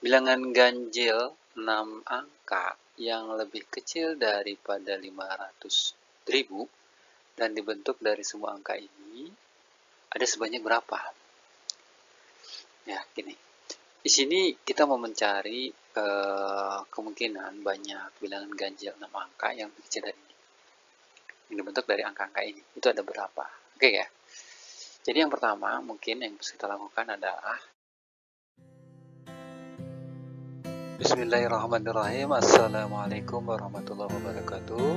Bilangan ganjil 6 angka yang lebih kecil daripada 500.000 dan dibentuk dari semua angka ini ada sebanyak berapa? Ya, gini. Di sini kita mau mencari kemungkinan banyak bilangan ganjil 6 angka yang lebih kecil dari ini. Yang dibentuk dari angka-angka ini. Itu ada berapa? Oke ya. Jadi yang pertama mungkin yang bisa kita lakukan adalah Bismillahirrahmanirrahim. Assalamualaikum warahmatullahi wabarakatuh.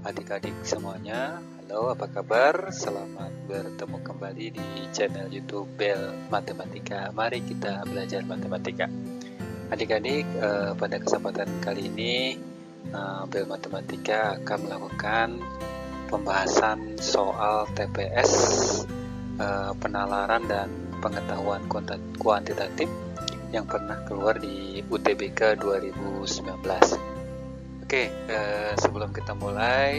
Adik-adik semuanya, halo, apa kabar? Selamat bertemu kembali di channel YouTube Bel Matematika. Mari kita belajar matematika. Adik-adik, pada kesempatan kali ini Bel Matematika akan melakukan pembahasan soal TPS, penalaran dan pengetahuan kuantitatif yang pernah keluar di UTBK 2019. Oke, sebelum kita mulai,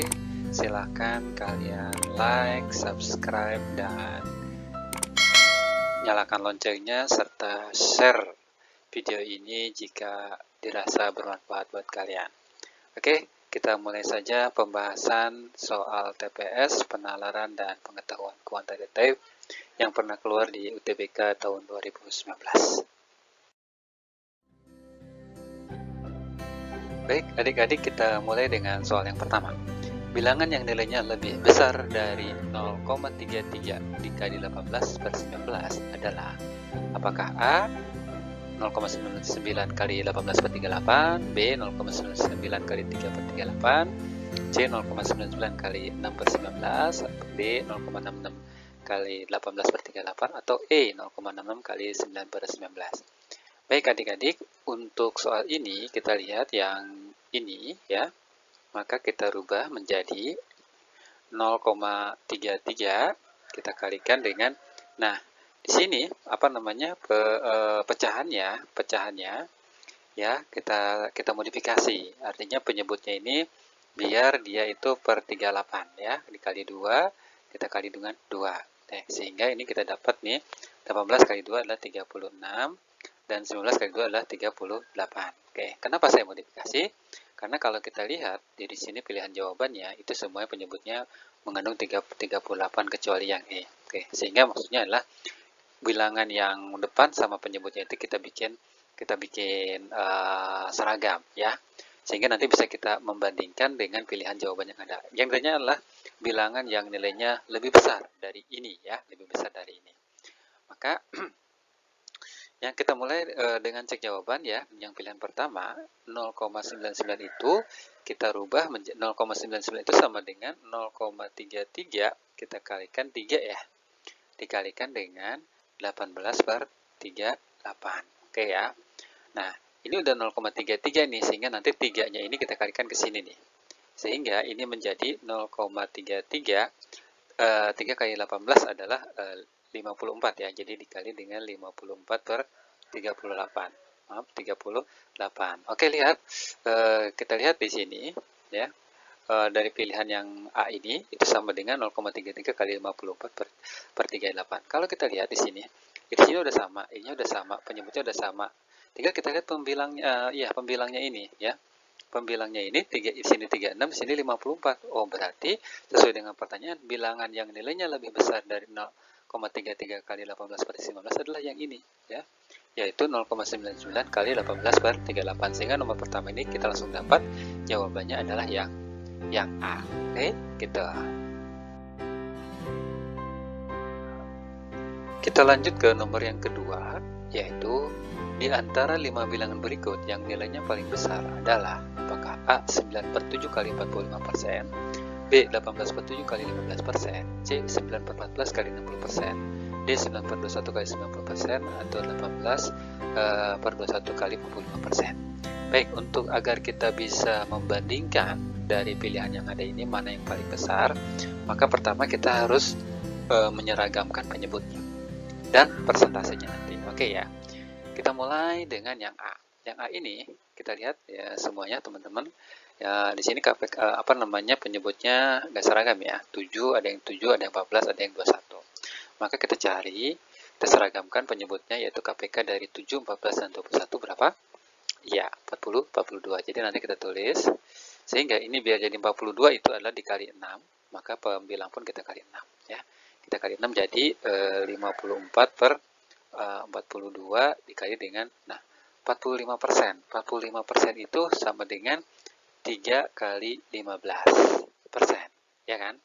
silahkan kalian like, subscribe, dan nyalakan loncengnya serta share video ini jika dirasa bermanfaat buat kalian. Oke, kita mulai saja pembahasan soal TPS, penalaran dan pengetahuan kuantitatif yang pernah keluar di UTBK tahun 2019. Baik, adik-adik, kita mulai dengan soal yang pertama. Bilangan yang nilainya lebih besar dari 0,33 dikali 18/19 adalah apakah A 0,99 kali 18 per 38, B 0,99 kali 3 per 38, C 0,99 kali 6 per 19, D 0,66 kali 18 per 38, atau E 0,66 kali 9 per 19. Baik adik-adik, untuk soal ini kita lihat yang ini ya, maka kita rubah menjadi 0,33 kita kalikan dengan, nah di sini apa namanya pecahannya ya kita modifikasi, artinya penyebutnya ini biar dia itu per 38 ya, dikali 2 kita kali dengan 2. Sehingga ini kita dapat nih 18 kali 2 adalah 36 dan 19 kali 2 adalah 38. Oke, kenapa saya modifikasi? Karena kalau kita lihat di sini pilihan jawabannya itu semuanya penyebutnya mengandung 38 kecuali yang E. Oke, sehingga maksudnya adalah bilangan yang depan sama penyebutnya itu kita bikin seragam ya. Sehingga nanti bisa kita membandingkan dengan pilihan jawaban yang ada. Yang nilainya adalah bilangan yang nilainya lebih besar dari ini ya, lebih besar dari ini. Maka yang kita mulai dengan cek jawaban ya. Yang pilihan pertama 0,99 itu kita rubah menjadi 0,99 itu sama dengan 0,33 kita kalikan 3 ya. Dikalikan dengan 18 per 38. Oke ya. Nah, ini udah 0,33 nih, sehingga nanti 3-nya ini kita kalikan ke sini nih. Sehingga ini menjadi 0,33 3 kali 18 adalah 54 ya, jadi dikali dengan 54 per 38. Maaf, 38. Oke, lihat. Kita lihat di sini ya. Dari pilihan yang A ini itu sama dengan 0,33 kali 54 per 38. Kalau kita lihat di sini udah sama, I-nya udah sama, penyebutnya udah sama. Tinggal kita lihat pembilangnya ini ya. Pembilangnya ini di sini 36, di sini 54. Oh, berarti sesuai dengan pertanyaan, bilangan yang nilainya lebih besar dari 0,33 kali 18 per 19 adalah yang ini ya, yaitu 0,99 kali 18 per 38. Sehingga nomor pertama ini kita langsung dapat jawabannya adalah yang A. Oke, kita lanjut ke nomor yang kedua, yaitu di antara 5 bilangan berikut yang nilainya paling besar adalah apakah A 9 per 7 kali 45%, B 18 per 7 kali 15%, C 9 per 14 kali 60%, D 9 per 21 kali 90%, atau 18 per 21 kali 45%. Baik, untuk agar kita bisa membandingkan dari pilihan yang ada ini mana yang paling besar, maka pertama kita harus menyeragamkan penyebutnya dan persentasenya nanti. Oke ya. Kita mulai dengan yang A. Yang A ini kita lihat ya semuanya teman-teman. Ya, di sini penyebutnya nggak seragam ya. 7, ada yang 7, ada yang 14, ada yang 21. Maka kita cari, kita seragamkan penyebutnya yaitu KPK dari 7, 14, dan 21 berapa? Iya, 40, 42. Jadi nanti kita tulis, sehingga ini biar jadi 42 itu adalah dikali 6, maka pembilang pun kita kali 6. Ya. Kita kali 6 jadi 54 per 42 dikali dengan, nah 45%. 45% itu sama dengan 3 kali 15%. Ya kan?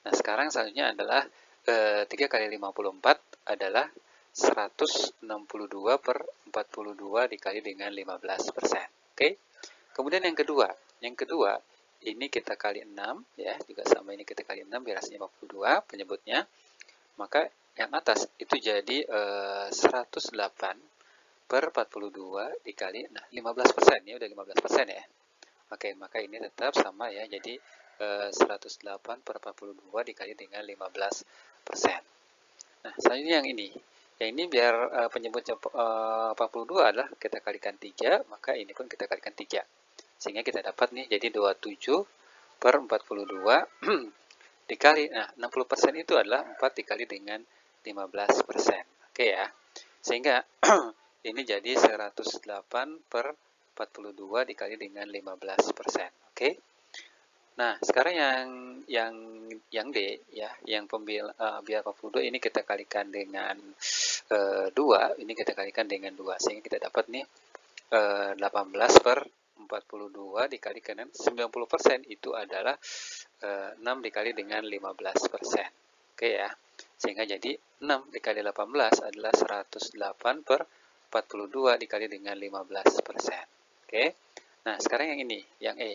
Nah sekarang selanjutnya adalah 3 kali 54 adalah 162 per 42 dikali dengan 15%. Oke. Kemudian yang kedua ini kita kali 6 ya, juga sama ini kita kali 6 biar hasilnya 52 penyebutnya. Maka yang atas itu jadi 108 per 42 dikali, nah 15%, ya udah 15% ya. Oke, maka ini tetap sama ya, jadi 108 per 42 dikali dengan 15%. Nah, selanjutnya yang ini. Yang ini biar penyebutnya 42 adalah kita kalikan 3, maka ini pun kita kalikan 3. Sehingga kita dapat nih, jadi 27 per 42 dikali, nah 60% itu adalah 4 dikali dengan 15%. Oke ya. Sehingga ini jadi 108 per 42 dikali dengan 15%. Oke. Nah, sekarang yang D ya, yang biar 42 ini kita kalikan dengan 2, ini kita kalikan dengan 2 sehingga kita dapat nih 18 per 42 dikalikan dengan 90% itu adalah 6 dikali dengan 15%. Oke ya. Sehingga jadi 6 dikali 18 adalah 108 per 42 dikali dengan 15%. Oke. Nah, sekarang yang ini, yang E.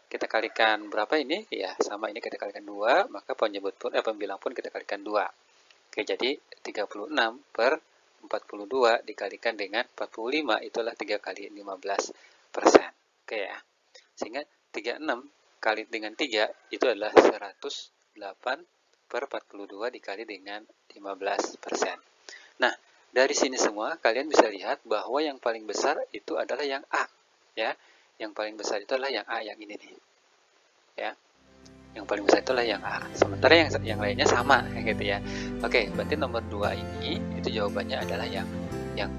Kita kalikan berapa ini? Ya, sama ini kita kalikan 2, maka pembilang pun kita kalikan 2. Oke, jadi 36 per 42 dikalikan dengan 45 itulah 3 kali 15%. Oke ya. Sehingga 36 kali dengan 3 itu adalah 108 per 42 dikali dengan 15%. Nah, dari sini semua kalian bisa lihat bahwa yang paling besar itu adalah yang A. Ya, yang paling besar itu adalah yang A, yang ini nih. Ya. Yang paling besar itulah yang A. Sementara yang lainnya sama kayak gitu ya. Oke, berarti nomor 2 ini itu jawabannya adalah yang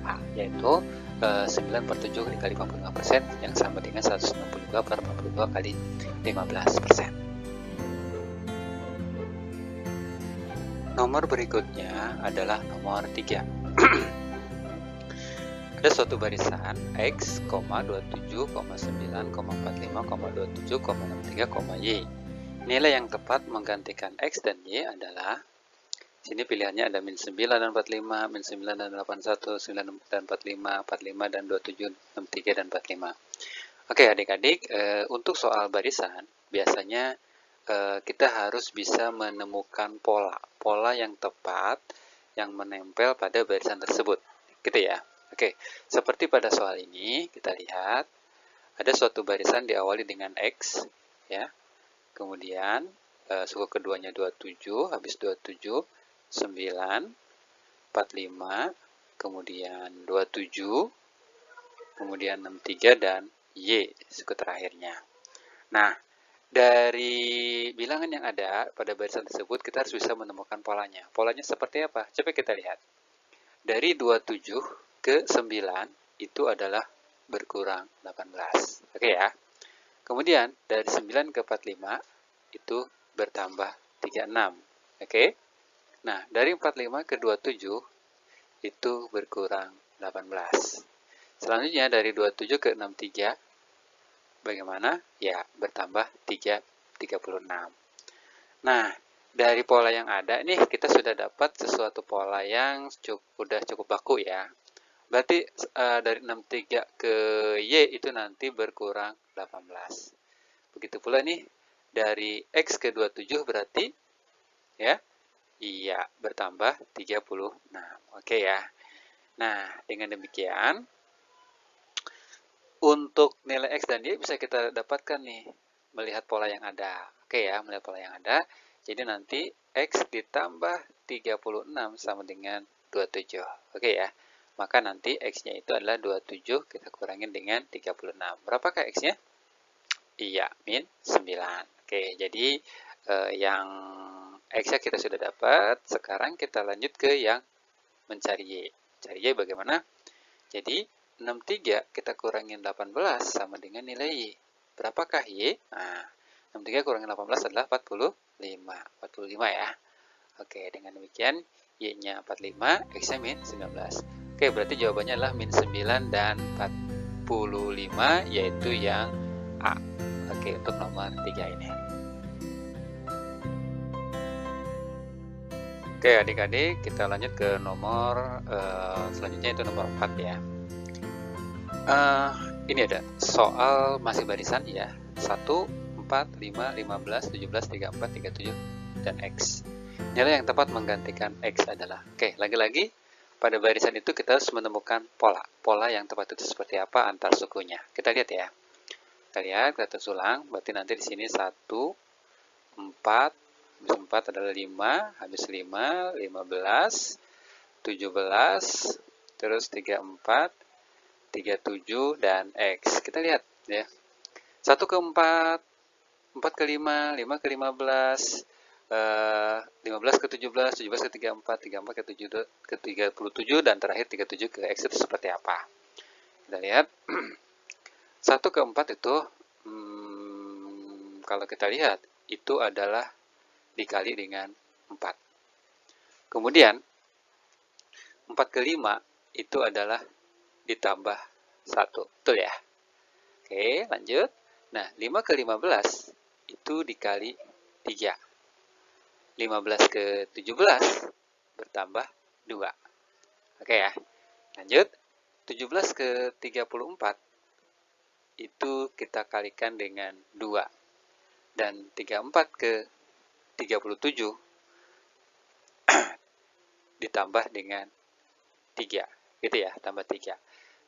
A, yaitu 9 per 7 dikali 45% yang sama dengan 162 per 42 kali 15%. Nomor berikutnya adalah nomor 3. Ada suatu barisan X, 27, 9, 45, 27, 63, Y. Nilai yang tepat menggantikan X dan Y adalah, sini pilihannya ada min 9 dan 45, min 9 dan 81, 9 dan 45, 45 dan 27, 63 dan 45. Oke adik-adik, untuk soal barisan, biasanya kita harus bisa menemukan pola yang tepat yang menempel pada barisan tersebut. Gitu ya. Oke, seperti pada soal ini, kita lihat ada suatu barisan diawali dengan X, ya. Kemudian suku keduanya 27, habis 27, 9, 45, kemudian 27, kemudian 63, dan Y, suku terakhirnya. Nah, dari bilangan yang ada pada barisan tersebut, kita harus bisa menemukan polanya. Polanya seperti apa? Coba kita lihat. Dari 27 ke 9 itu adalah berkurang 18. Oke ya. Kemudian dari 9 ke 45 itu bertambah 36. Oke. Nah, dari 45 ke 27 itu berkurang 18. Selanjutnya dari 27 ke 63 bagaimana? Ya, bertambah 36. Nah, dari pola yang ada nih kita sudah dapat sesuatu pola yang sudah cukup baku ya. Berarti dari 63 ke Y itu nanti berkurang 18. Begitu pula nih dari X ke 27 berarti ya, iya bertambah 36. Oke ya. Nah, dengan demikian untuk nilai X dan Y bisa kita dapatkan nih melihat pola yang ada. Oke ya, melihat pola yang ada. Jadi nanti X ditambah 36 sama dengan 27. Oke ya. Maka nanti X-nya itu adalah 27, kita kurangin dengan 36. Berapakah X-nya? Iya, min 9. Oke, jadi yang X-nya kita sudah dapat. Sekarang kita lanjut ke yang mencari Y. Cari Y bagaimana? Jadi, 63 kita kurangin 18 sama dengan nilai Y. Berapakah Y? Nah, 63 kurangin 18 adalah 45. 45 ya. Oke, dengan demikian Y-nya 45, X-nya min 19. Oke, berarti jawabannya adalah min 9 dan 45, yaitu yang A. Oke, untuk nomor 3 ini. Oke, adik-adik, kita lanjut ke nomor selanjutnya, itu nomor 4 ya. Ini ada soal masih barisan ya. 1, 4, 5, 15, 17, 34, 37, dan X. Nilai yang tepat menggantikan X adalah. Oke, lagi-lagi pada barisan itu kita harus menemukan pola. Pola yang tepat itu seperti apa antar sukunya. Kita lihat ya. Kita lihat, kita tulis ulang. Berarti nanti di sini 1, 4, habis 4 adalah 5, habis 5, 15, 17, terus 34, 37, dan X. Kita lihat ya. 1 ke 4, 4 ke 5, 5 ke 15, 15 ke 17, 17 ke 34, 34 ke 37, dan terakhir 37 ke X itu seperti apa. Kita lihat. 1 ke 4 itu, kalau kita lihat, itu adalah dikali dengan 4. Kemudian, 4 ke 5 itu adalah ditambah 1. Betul ya? Oke, lanjut. Nah, 5 ke 15 itu dikali 3. 15 ke 17 bertambah 2. Oke ya. Lanjut. 17 ke 34 itu kita kalikan dengan 2. Dan 34 ke 37 ditambah dengan 3. Gitu ya, tambah 3.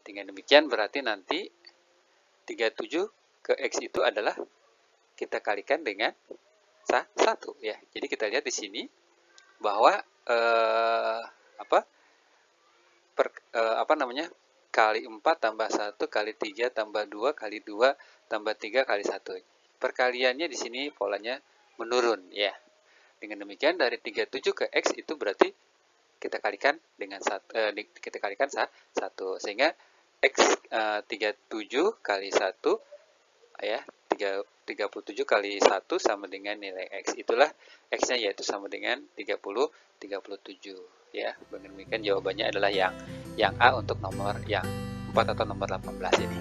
Dengan demikian berarti nanti 37 ke X itu adalah kita kalikan dengan 1 ya. Jadi kita lihat di sini bahwa kali 4 tambah 1 kali 3 tambah 2 kali 2 tambah 3 kali 1. Perkaliannya di sini polanya menurun ya. Dengan demikian dari 37 ke X itu berarti kita kalikan dengan 1, sehingga X 37 kali 1 ya, 37 kali 1 sama dengan nilai X. Itulah X-nya, yaitu sama dengan 37 ya. Demikian jawabannya adalah yang A untuk nomor yang 4 atau nomor 18 ini.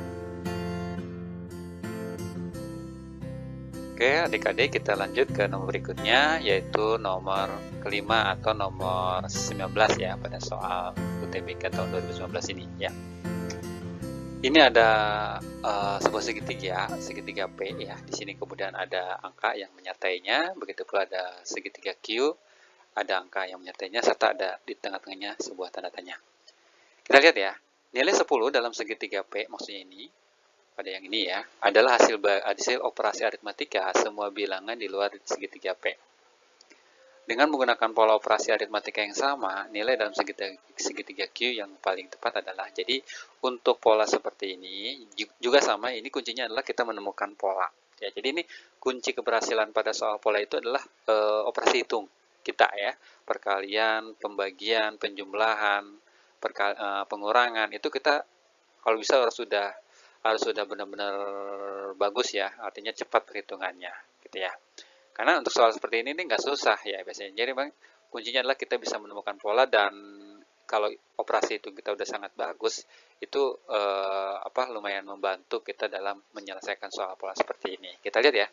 Oke, adik-adik, kita lanjut ke nomor berikutnya, yaitu nomor kelima atau nomor 19 ya, pada soal UTBK tahun 2019 ini ya. Ini ada sebuah segitiga P ya. Di sini kemudian ada angka yang menyertainya, begitu pula ada segitiga Q, ada angka yang menyertainya, serta ada di tengah-tengahnya sebuah tanda tanya. Kita lihat ya, nilai 10 dalam segitiga P, maksudnya ini, pada yang ini ya, adalah hasil operasi aritmatika semua bilangan di luar segitiga P. Dengan menggunakan pola operasi aritmatika yang sama, nilai dalam segitiga Q yang paling tepat adalah, jadi untuk pola seperti ini juga sama, ini kuncinya adalah kita menemukan pola. Ya, jadi ini kunci keberhasilan pada soal pola itu adalah operasi hitung kita ya, perkalian, pembagian, penjumlahan, pengurangan, itu kita kalau bisa harus sudah benar-benar bagus ya, artinya cepat perhitungannya gitu ya. Karena untuk soal seperti ini nggak susah ya biasanya. Jadi bang, kuncinya adalah kita bisa menemukan pola, dan kalau operasi itu kita udah sangat bagus, itu lumayan membantu kita dalam menyelesaikan soal pola seperti ini. Kita lihat ya.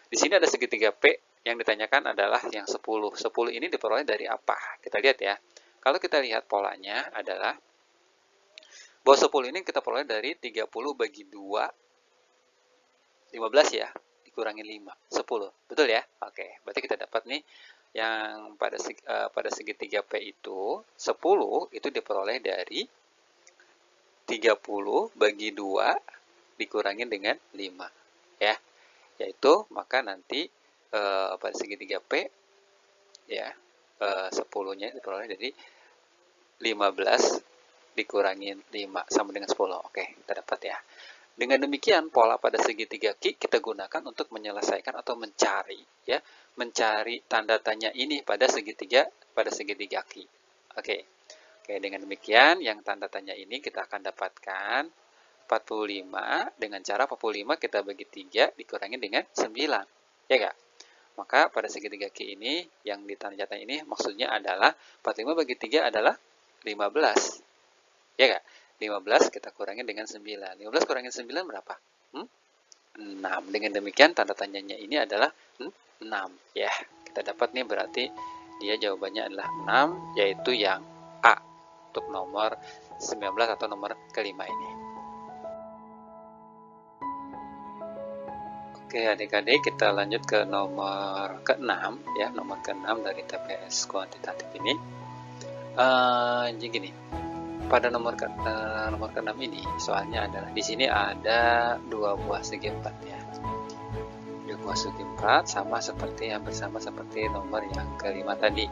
Di sini ada segitiga P, yang ditanyakan adalah yang 10. 10 ini diperoleh dari apa? Kita lihat ya. Kalau kita lihat polanya adalah bahwa 10 ini kita peroleh dari 30 bagi 2, 15 ya, dikurangi 5, 10. Betul ya? Oke, berarti kita dapat nih yang pada segitiga P itu, 10 itu diperoleh dari 30 bagi 2 dikurangi dengan 5. Ya, yaitu maka nanti pada segitiga P ya, 10-nya diperoleh dari 15 dikurangi 5 sama dengan 10. Oke, kita dapat ya. Dengan demikian, pola pada segitiga Q kita gunakan untuk menyelesaikan atau mencari tanda tanya ini pada segitiga Q. Oke. Oke, dengan demikian yang tanda tanya ini kita akan dapatkan 45 dengan cara 45 kita bagi 3 dikurangi dengan 9. Ya enggak? Maka pada segitiga Q ini yang ditanda tanya ini maksudnya adalah 45 bagi 3 adalah 15. Ya enggak? 15 kita kurangi dengan 9. 15 kurangi 9 berapa? 6. Dengan demikian tanda tanyanya ini adalah 6. Ya, kita dapat nih berarti dia jawabannya adalah 6, yaitu yang A untuk nomor 19 atau nomor kelima ini. Oke adik-adik, kita lanjut ke nomor ke-6 ya, nomor ke-6 dari TPS kuantitatif ini. Jadi gini, pada nomor ke-6 ini soalnya adalah di sini ada 2 buah segi 4 ya. 2 buah segi 4 hampir sama seperti nomor yang kelima tadi.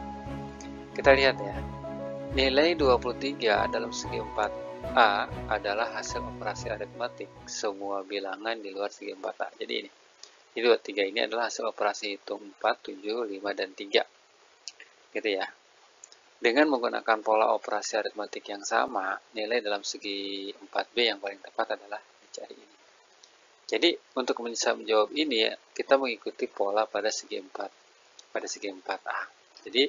Kita lihat ya. Nilai 23 dalam segi 4A adalah hasil operasi aritmatik semua bilangan di luar segi 4A. Jadi ini. Jadi 23 ini adalah hasil operasi hitung 4, 7, 5, dan 3. Gitu ya. Dengan menggunakan pola operasi aritmatik yang sama, nilai dalam segi 4B yang paling tepat adalah dicari ini. Jadi, untuk bisa menjawab ini, kita mengikuti pola pada segi 4. Pada segi 4A. Jadi,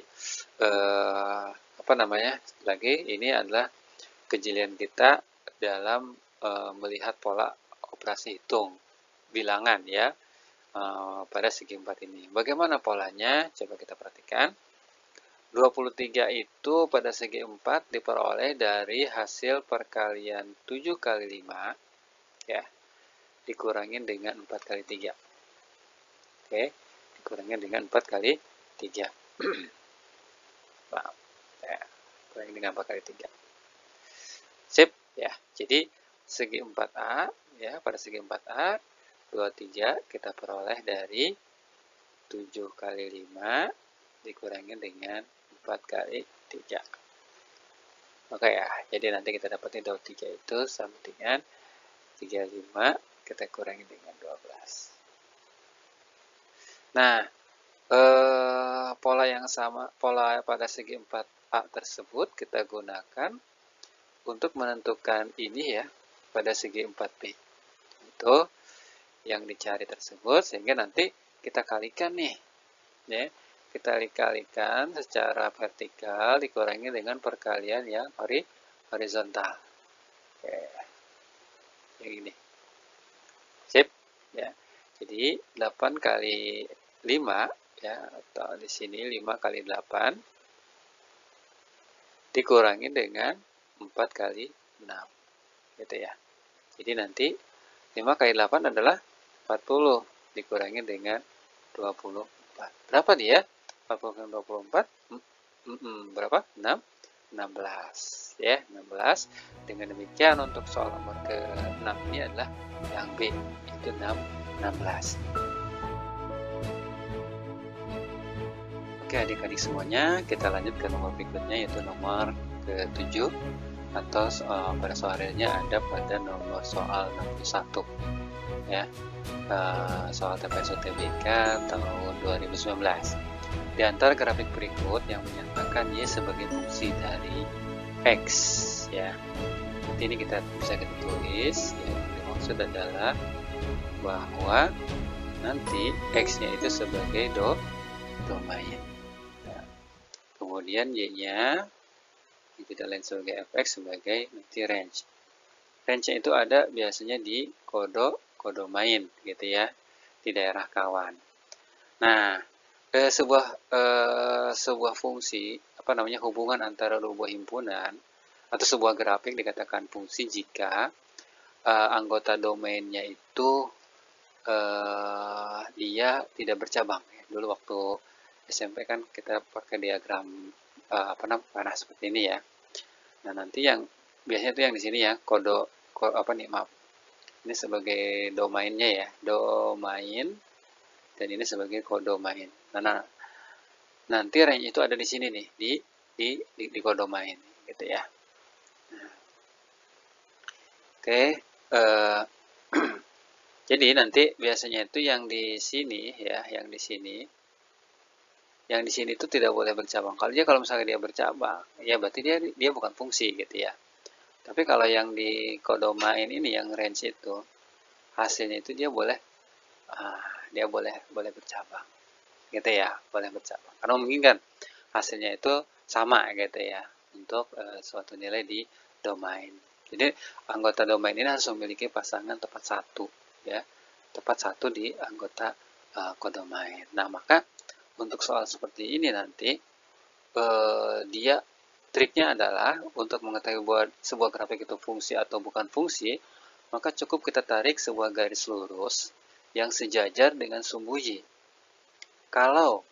ini adalah kejelian kita dalam melihat pola operasi hitung bilangan ya. Pada segi 4 ini. Bagaimana polanya? Coba kita perhatikan. 23 itu pada segi 4 diperoleh dari hasil perkalian 7 kali 5 ya, dikurangin dengan 4 kali 3. Oke, dikurangin dengan 4 kali 3. Ya, kurangin dengan 4 kali 3. Sip ya. Jadi segi 4A ya, pada segi 4A 23 kita peroleh dari 7 kali 5 dikurangi dengan 4 kali 3. Oke ya, jadi nanti kita dapatin 23 itu sama dengan 35 kita kurangi dengan 12. Nah, pola yang sama, pola pada segi 4A tersebut kita gunakan untuk menentukan ini ya, pada segi 4B. Itu yang dicari tersebut, sehingga nanti kita kalikan nih ya, kita kalikan secara vertikal dikurangi dengan perkalian yang horizontal. Oke, yang ini sip ya. Jadi 8 kali 5 ya, atau di sini 5 kali 8 dikurangi dengan 4 kali 6 gitu ya. Jadi nanti 5 kali 8 adalah 40 dikurangi dengan 24. Berapa dia? 40 dengan 24? Berapa? 16. Ya, 16. Dengan demikian untuk soal nomor ke-6 ini adalah yang B, itu 16. Oke adik-adik semuanya, kita lanjut ke nomor berikutnya, yaitu nomor ke-7 atau pada soal realnya ada pada nomor soal 61 ya, soal TPS UTBK tahun 2019. Di antara grafik berikut yang menyatakan Y sebagai fungsi dari X ya. Nanti ini kita bisa kita tulis ya, yang dimaksud adalah bahwa nanti X-nya itu sebagai domain. Nah, kemudian Y-nya tidak lain sebagai fx sebagai nanti range. Range-nya itu ada biasanya di kodomain gitu ya, di daerah kawan. Nah, sebuah fungsi hubungan antara dua buah himpunan atau sebuah grafik dikatakan fungsi jika anggota domainnya itu dia tidak bercabang. Dulu waktu SMP kan kita pakai diagram panah seperti ini ya. Nah, nanti yang biasanya itu yang di sini ya, ini sebagai domainnya ya, domain, dan ini sebagai kodomain. Nah, nanti range itu ada di sini nih, di kodomain gitu ya. Nah, oke, jadi nanti biasanya itu yang di sini ya, yang di sini Yang di sini itu tidak boleh bercabang. Kalau misalnya dia bercabang, ya berarti dia bukan fungsi gitu ya. Tapi kalau yang di kodomain ini yang range itu hasilnya itu dia boleh boleh bercabang gitu ya, boleh bercabang. Karena memungkinkan hasilnya itu sama gitu ya untuk suatu nilai di domain. Jadi anggota domain ini harus memiliki pasangan tepat satu ya, tepat satu di anggota kodomain. Nah, maka untuk soal seperti ini nanti dia triknya adalah untuk mengetahui bahwa sebuah grafik itu fungsi atau bukan fungsi, maka cukup kita tarik sebuah garis lurus yang sejajar dengan sumbu Y. Kalau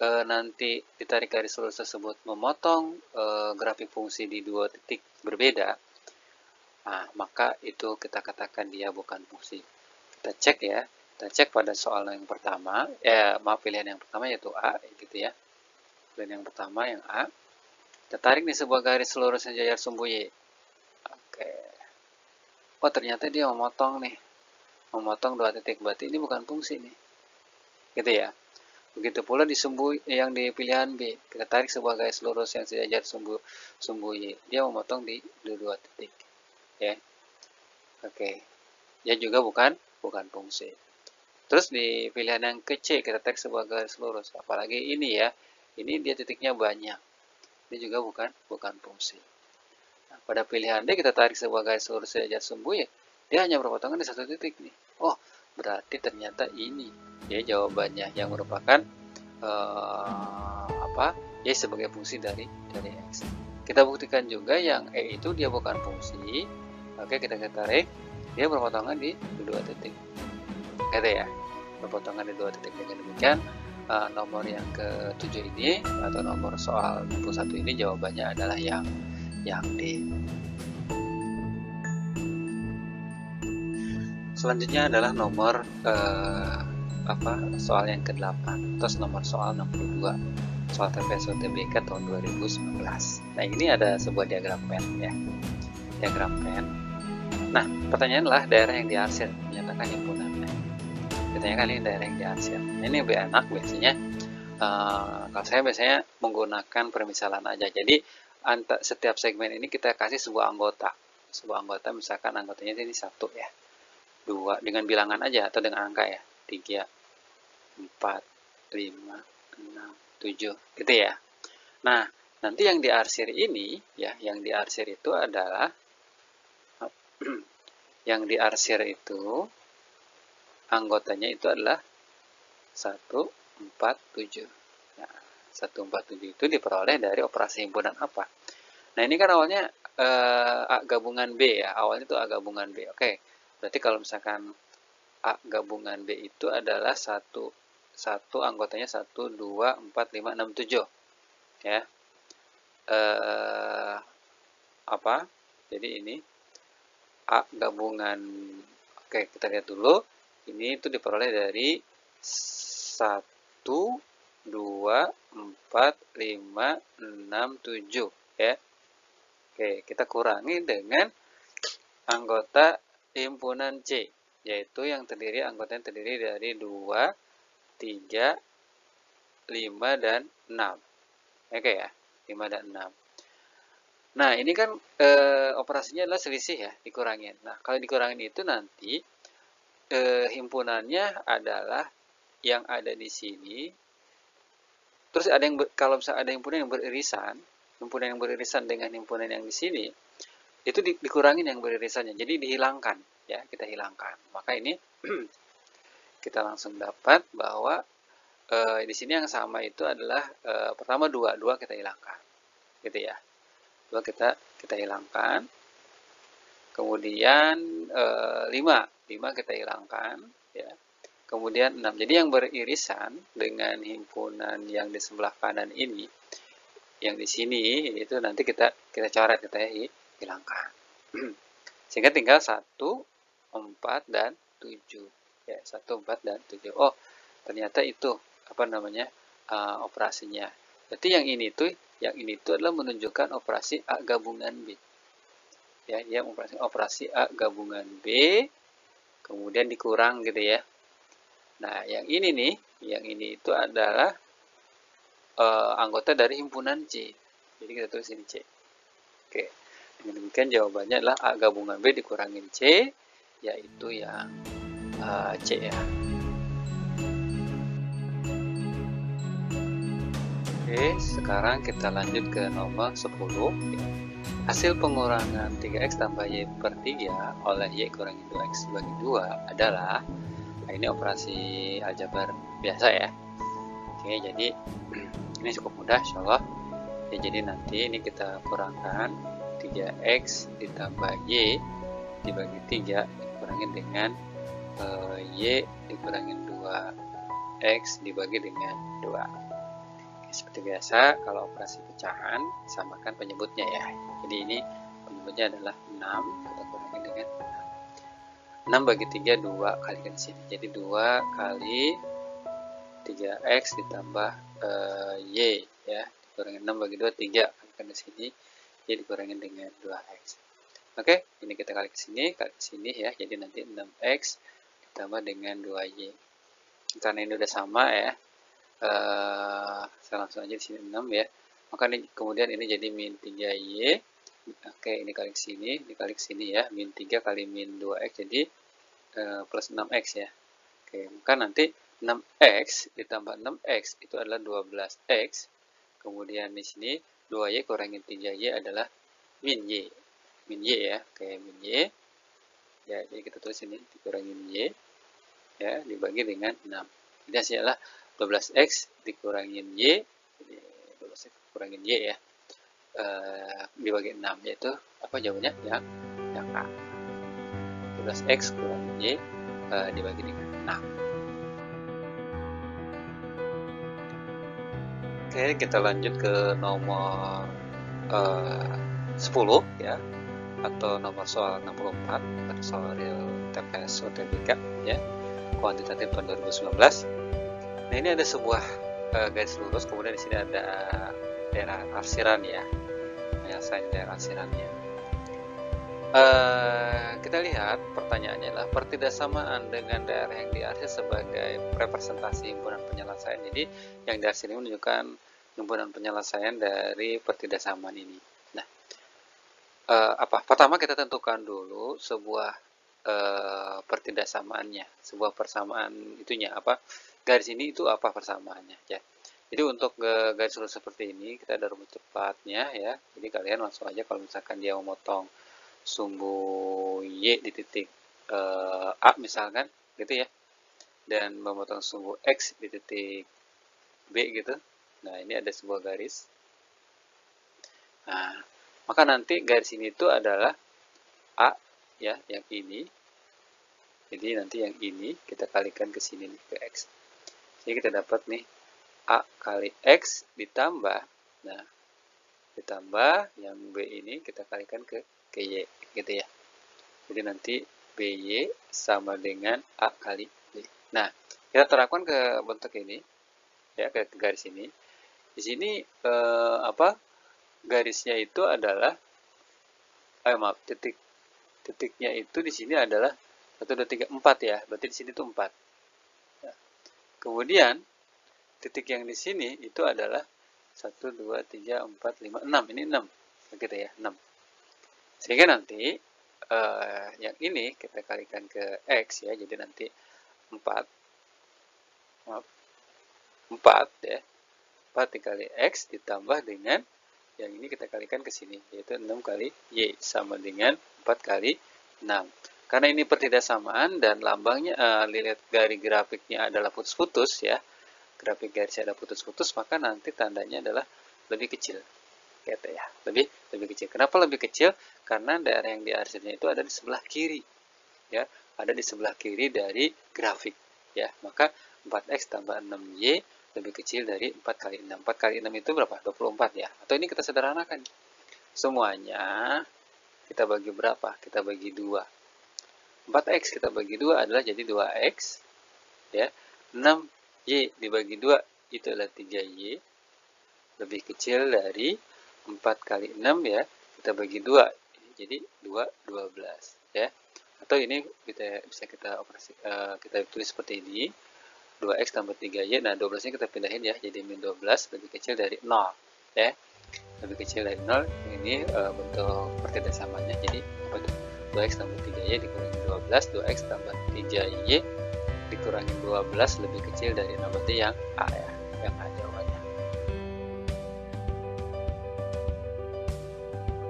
nanti ditarik garis lurus tersebut memotong grafik fungsi di dua titik berbeda, nah, maka itu kita katakan dia bukan fungsi. Kita cek ya, kita cek pada soal yang pertama, pilihan yang pertama yaitu A, gitu ya. Pilihan yang pertama yang A, kita tarik nih sebuah garis lurus yang sejajar sumbu Y. Oke. Oh, ternyata dia memotong nih, memotong dua titik, berarti ini bukan fungsi nih, gitu ya. Begitu pula di sumbu yang di pilihan B, kita tarik sebuah garis lurus yang sejajar sumbu Y, dia memotong di dua titik, ya. Oke, dia juga bukan fungsi. Terus di pilihan yang ke C, kita tarik sebuah garis lurus, apalagi ini ya, ini dia titiknya banyak, ini juga bukan fungsi. Nah, pada pilihan D kita tarik sebuah garis lurus sejajar sumbu Y, dia hanya berpotongan di satu titik nih. Oh, berarti ternyata ini ya jawabannya yang merupakan Y sebagai fungsi dari X. Kita buktikan juga yang E itu dia bukan fungsi. Oke, kita tarik, dia berpotongan di dua titik. Gitu ya, berpotongan di dua titik. Dengan demikian nomor yang ke-7 ini atau nomor soal 61 ini jawabannya adalah yang D. Selanjutnya adalah nomor soal yang ke-8 atau nomor soal 62, soal TPS UTBK tahun 2019. Nah, ini ada sebuah diagram pen ya, diagram pen. Nah, pertanyaan adalah daerah yang diarsir menyatakan himpunannya. Ditanyakan ini daerah yang diarsir. Ini lebih enak biasanya. Kalau saya biasanya menggunakan permisalan aja. Jadi setiap segmen ini kita kasih sebuah anggota. Misalkan anggotanya ini 1 ya, 2 dengan bilangan aja atau dengan angka ya, 3, 4, 5, 6, 7 gitu ya. Nah, nanti yang diarsir ini ya, yang diarsir itu adalah yang diarsir itu anggotanya itu adalah 1, 4, 7. Nah, 1, 4, 7 itu diperoleh dari operasi himpunan apa? Nah, ini kan awalnya A gabungan B ya, awalnya itu A gabungan B. Oke, berarti kalau misalkan A gabungan B itu adalah satu anggotanya 1, 2, 4, 5, 6, 7 ya. Jadi ini A gabungan, oke, kita lihat dulu, ini itu diperoleh dari 1, 2, 4, 5, 6, 7 ya. Oke, kita kurangi dengan anggota himpunan C, yaitu yang anggotanya terdiri dari 2, 3, 5, dan 6. Oke ya, 5 dan 6. Nah, ini kan operasinya adalah selisih ya, dikurangin. Nah, kalau dikurangin itu nanti himpunannya adalah yang ada di sini. Terus ada yang kalau misalnya ada himpunan yang beririsan dengan himpunan yang di sini, itu dikurangin yang beririsannya. Jadi dihilangkan ya, kita hilangkan. Maka ini kita langsung dapat bahwa di sini yang sama itu adalah pertama 2 kita hilangkan. Gitu ya. 2 kita hilangkan. Kemudian 5 kita hilangkan ya. Kemudian 6. Jadi yang beririsan dengan himpunan yang di sebelah kanan ini, yang di sini itu nanti kita coret, kita hilangkan. Sehingga tinggal 1, 4, dan 7. Ya, 1, 4, dan 7. Oh, ternyata itu operasinya. Berarti yang ini tuh adalah menunjukkan operasi A gabungan B. Ya, yang operasi A gabungan B kemudian dikurang gitu ya. Nah, yang ini nih, yang ini itu adalah anggota dari himpunan C. Jadi kita tulis ini C. Oke, dengan demikian jawabannya adalah A gabungan B dikurangin C, yaitu yang C ya. Oke, sekarang kita lanjut ke nomor 10. Hasil pengurangan 3x tambah y per 3 oleh y kurangi 2x bagi 2 adalah, nah ini operasi aljabar biasa ya. Oke, jadi ini cukup mudah insyaallah. Ya, jadi nanti ini kita kurangkan 3x ditambah y dibagi 3 dikurangi dengan y dikurangi 2x dibagi dengan 2. Oke, seperti biasa kalau operasi pecahan samakan penyebutnya ya. Jadi ini penyebutnya adalah 6, kita kurangi dengan 6 bagi 3 2 kalikan sini. Jadi 2 kali 3x ditambah y ya, dikurangi 6 bagi 2 3 kalikan di sini, y dikurangi dengan 2x. Oke, ini kita kali ke sini ya. Jadi nanti 6x ditambah dengan 2y. Karena ini udah sama ya, saya langsung aja di sini 6 ya. Maka ini, kemudian ini jadi min 3y. Oke, ini kali ke sini, dikali ke sini ya. Min 3 kali min 2x jadi plus 6x ya. Oke, maka nanti 6x ditambah 6x itu adalah 12x. Kemudian di sini 2y kurangin 3y adalah min y. Min y ya, oke, min y. Ya, jadi kita tulis ini dikurangin y ya, dibagi dengan 6. Jadi hasilnya adalah 12x dikurangin y, jadi 12x dikurangin y ya, dibagi 6, yaitu apa jawabannya? Yang A. 12x kurangin y dibagi dengan 6. Oke, kita lanjut ke nomor 10 ya, atau nomor soal 64 pada soal real TPS UTBK ya, kuantitatif tahun 2019. Nah, ini ada sebuah garis lurus, kemudian di sini ada daerah arsiran ya, penyelesaian daerah arsirannya. Kita lihat pertanyaannya adalah pertidaksamaan dengan daerah yang diarsir sebagai representasi himpunan penyelesaian. Jadi yang diarsir ini menunjukkan himpunan penyelesaian dari pertidaksamaan ini. Nah, pertama kita tentukan dulu sebuah pertidaksamaannya, sebuah persamaan itunya apa, garis ini itu apa persamaannya ya. Jadi untuk garis lurus seperti ini kita ada rumus cepatnya ya. Jadi kalian langsung aja kalau misalkan dia memotong sumbu y di titik A misalkan gitu ya, dan memotong sumbu x di titik B gitu. Nah, ini ada sebuah garis. Nah, maka nanti garis ini itu adalah A ya, yang ini. Jadi nanti yang ini kita kalikan ke sini nih, ke x. Jadi kita dapat nih A kali x ditambah, nah ditambah yang B ini kita kalikan ke y gitu ya. Jadi nanti BY sama dengan A kali B. Nah, kita terapkan ke bentuk ini ya, ke garis ini. Di sini garisnya itu adalah titiknya itu di sini adalah 1 2 3 4 ya. Berarti di sini itu 4. Nah, kemudian titik yang di sini itu adalah 1 2 3 4 5 6. Ini 6. Begitu ya, 6. Sehingga nanti yang ini kita kalikan ke x ya, jadi nanti 4 ya, 4 dikali x ditambah dengan yang ini kita kalikan ke sini, yaitu 6 kali y sama dengan 4 kali 6. Karena ini pertidaksamaan dan lambangnya, lihat garis grafiknya adalah putus-putus ya, grafik garisnya ada putus-putus, maka nanti tandanya adalah lebih kecil. Gitu ya, lebih kecil. Kenapa lebih kecil? Karena daerah yang diarsirnya itu ada di sebelah kiri ya, ada di sebelah kiri dari grafik ya. Maka 4x tambah 6y lebih kecil dari 4 kali 6. 4 kali 6 itu berapa? 24 ya. Atau ini kita sederhanakan, semuanya kita bagi berapa? Kita bagi 2. 4x kita bagi 2 adalah jadi 2x ya. 6y dibagi 2 itu adalah 3y lebih kecil dari 4 kali 6 ya, kita bagi 2 jadi 12 ya. Atau ini bisa kita operasi, kita tulis seperti ini, 2x tambah 3y. Nah, 12 nya kita pindahin ya, jadi min 12 lebih kecil dari 0 ya, lebih kecil dari 0. Ini bentuk pertidaksamanya, jadi apa itu, 2x tambah 3y dikurangi 12, 2x tambah 3y dikurangi 12 lebih kecil dari 0, berarti yang A ya, yang A jawabannya.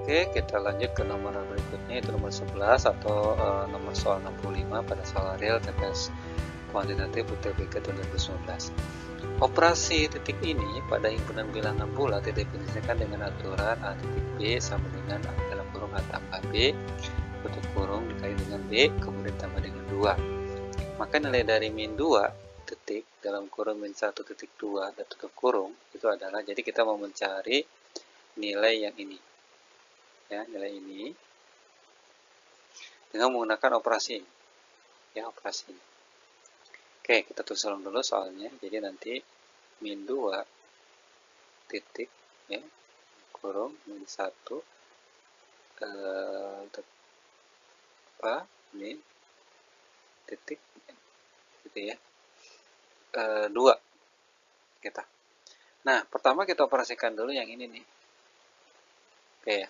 Oke, kita lanjut ke nomor berikutnya, itu nomor 11 atau nomor soal 65 pada soal real TPS kuantitatif UTBK 2019. Operasi titik ini pada himpunan bilangan bulat didefinisikan dengan aturan A titik B sama dengan A dalam kurung A tambah B tutup kurung dikali dengan B kemudian tambah dengan 2. Maka nilai dari min 2 titik dalam kurung min 1 titik 2 dan tutup kurung itu adalah, jadi kita mau mencari nilai yang ini ya, nilai ini dengan menggunakan operasi ini ya, operasi ini. Oke, kita tulis dulu soalnya. Jadi nanti min 2 titik ya kurung min 1 ini titik gitu ya, 2 kita. Nah, pertama kita operasikan dulu yang ini nih. Oke ya.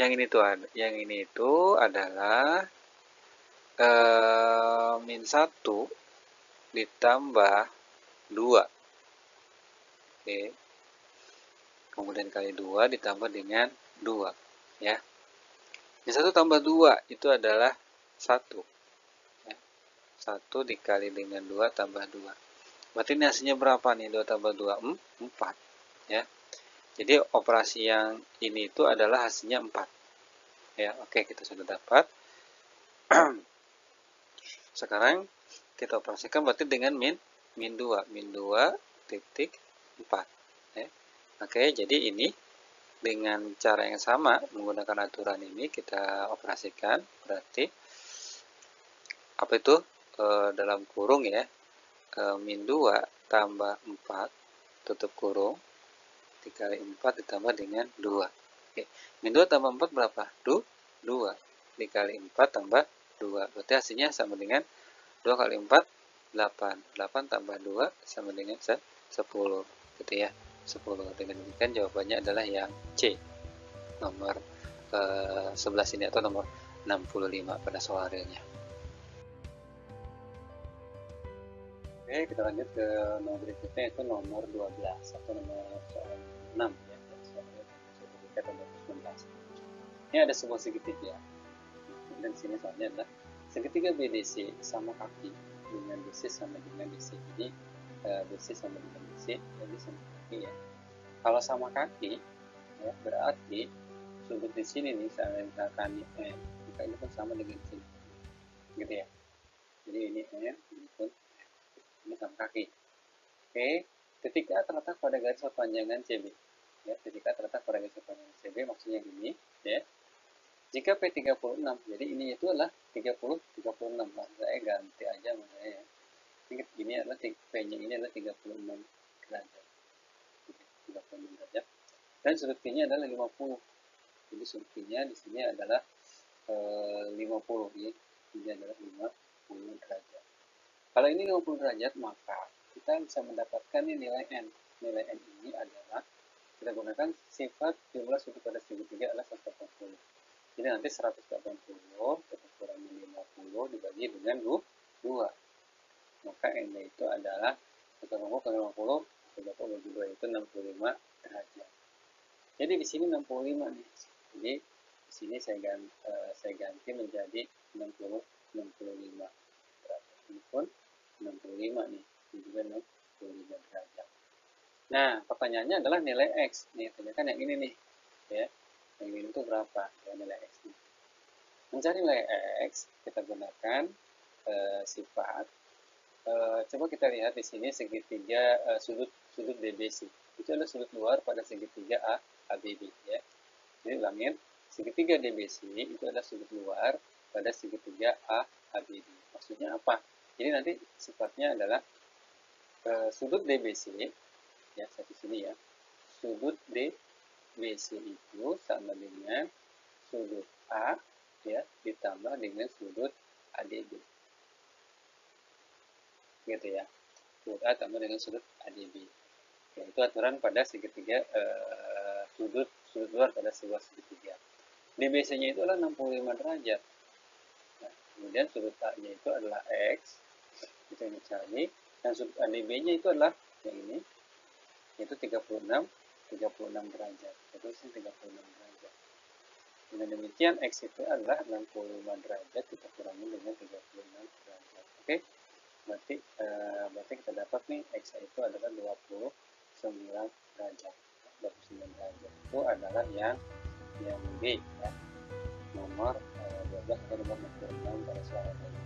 Yang ini itu adalah min 1 ditambah 2. Oke. Kemudian kali 2 ditambah dengan 2 ya. Min 1 tambah 2 itu adalah 1 ya. 1 dikali dengan 2 tambah 2. Berarti ini hasilnya berapa nih? 2 tambah 2 4 ya. Jadi operasi yang ini itu adalah hasilnya 4 ya. Oke, kita sudah dapat. Sekarang kita operasikan berarti dengan min 2 titik 4 ya. Oke, jadi ini dengan cara yang sama menggunakan aturan ini kita operasikan, berarti apa itu, dalam kurung ya, min 2 tambah 4 tutup kurung dikali 4 ditambah dengan 2. Oke, min 2 tambah 4 berapa? 2 dikali 4 tambah 2, berarti hasilnya sama dengan 2 kali 4 8 tambah 2 sama dengan 10 gitu ya, 10. Dengan demikian jawabannya adalah yang C, nomor 11 ini atau nomor 65 pada soal realnya. Oke, kita lanjut ke nomor berikutnya, itu nomor 12 atau nomor soal 6 ya, soal 2019. Ini ada sebuah segitiga. Dan sini soalnya adalah segitiga BDC sama kaki dengan BC sama dengan DC. Jadi BC sama dengan DC, jadi sama kaki ya. Kalau sama kaki ya, berarti sudut di sini nih, misalkan M, maka ini pun sama dengan sini gitu ya. Jadi ini M, ini pun ini sama kaki. Oke, ketika terletak pada garis perpanjangan CB ya, ketika terletak pada garis perpanjangan CB maksudnya gini ya. Jika P36, jadi ini itu adalah 36, nah, saya ganti aja makanya ya. Ini adalah P-nya ini adalah 36 derajat. 36 derajat. Dan sudut P-nya adalah 50. Jadi sudut P-nya di sini adalah 50 ya. Ini adalah 50 derajat. Kalau ini 50 derajat, maka kita bisa mendapatkan nilai N. Nilai N ini adalah kita gunakan sifat jumlah sudut pada segitiga adalah 180. Jadi nanti 180 kita kurangi 50 dibagi dengan 2. Maka N-nya itu adalah 180 kali 50, 180 bagi 2 itu 65 derajat. Jadi di sini 65 nih. Jadi di sini saya ganti menjadi 65 derajat. Ini pun 65 nih. Ini juga 65 derajat. Nah, pertanyaannya adalah nilai X. Nih, tanyakan yang ini nih. Ya. Yang ini itu berapa? Ya, nilai X nih. Mencari nilai X, kita gunakan sifat. Coba kita lihat di sini segitiga sudut DBC. Itu adalah sudut luar pada segitiga ABB ya. Jadi ulangin, segitiga DBC itu adalah sudut luar pada segitiga ABB. Maksudnya apa? Jadi nanti sifatnya adalah sudut DBC ya, satu sini ya. Sudut DBC itu sama dengan sudut A ya ditambah dengan sudut ADB. Gitu ya. sudut A tambah dengan sudut ADB. Ya, itu aturan pada segitiga sudut luar pada sebuah segitiga. DBC-nya itu adalah 65 derajat. Nah, kemudian sudut A-nya itu adalah X, itu yang dicari, dan sudut ADB-nya itu adalah yang ini, yaitu 36 derajat. Itu 36 derajat. Dengan demikian X itu adalah 65 derajat, kita kurangi dengan 36 derajat. Oke? Berarti kita dapat nih X itu adalah 29 derajat. 29 derajat itu adalah yang B ya. Nomor 12 atau nomor 66 pada soal ini.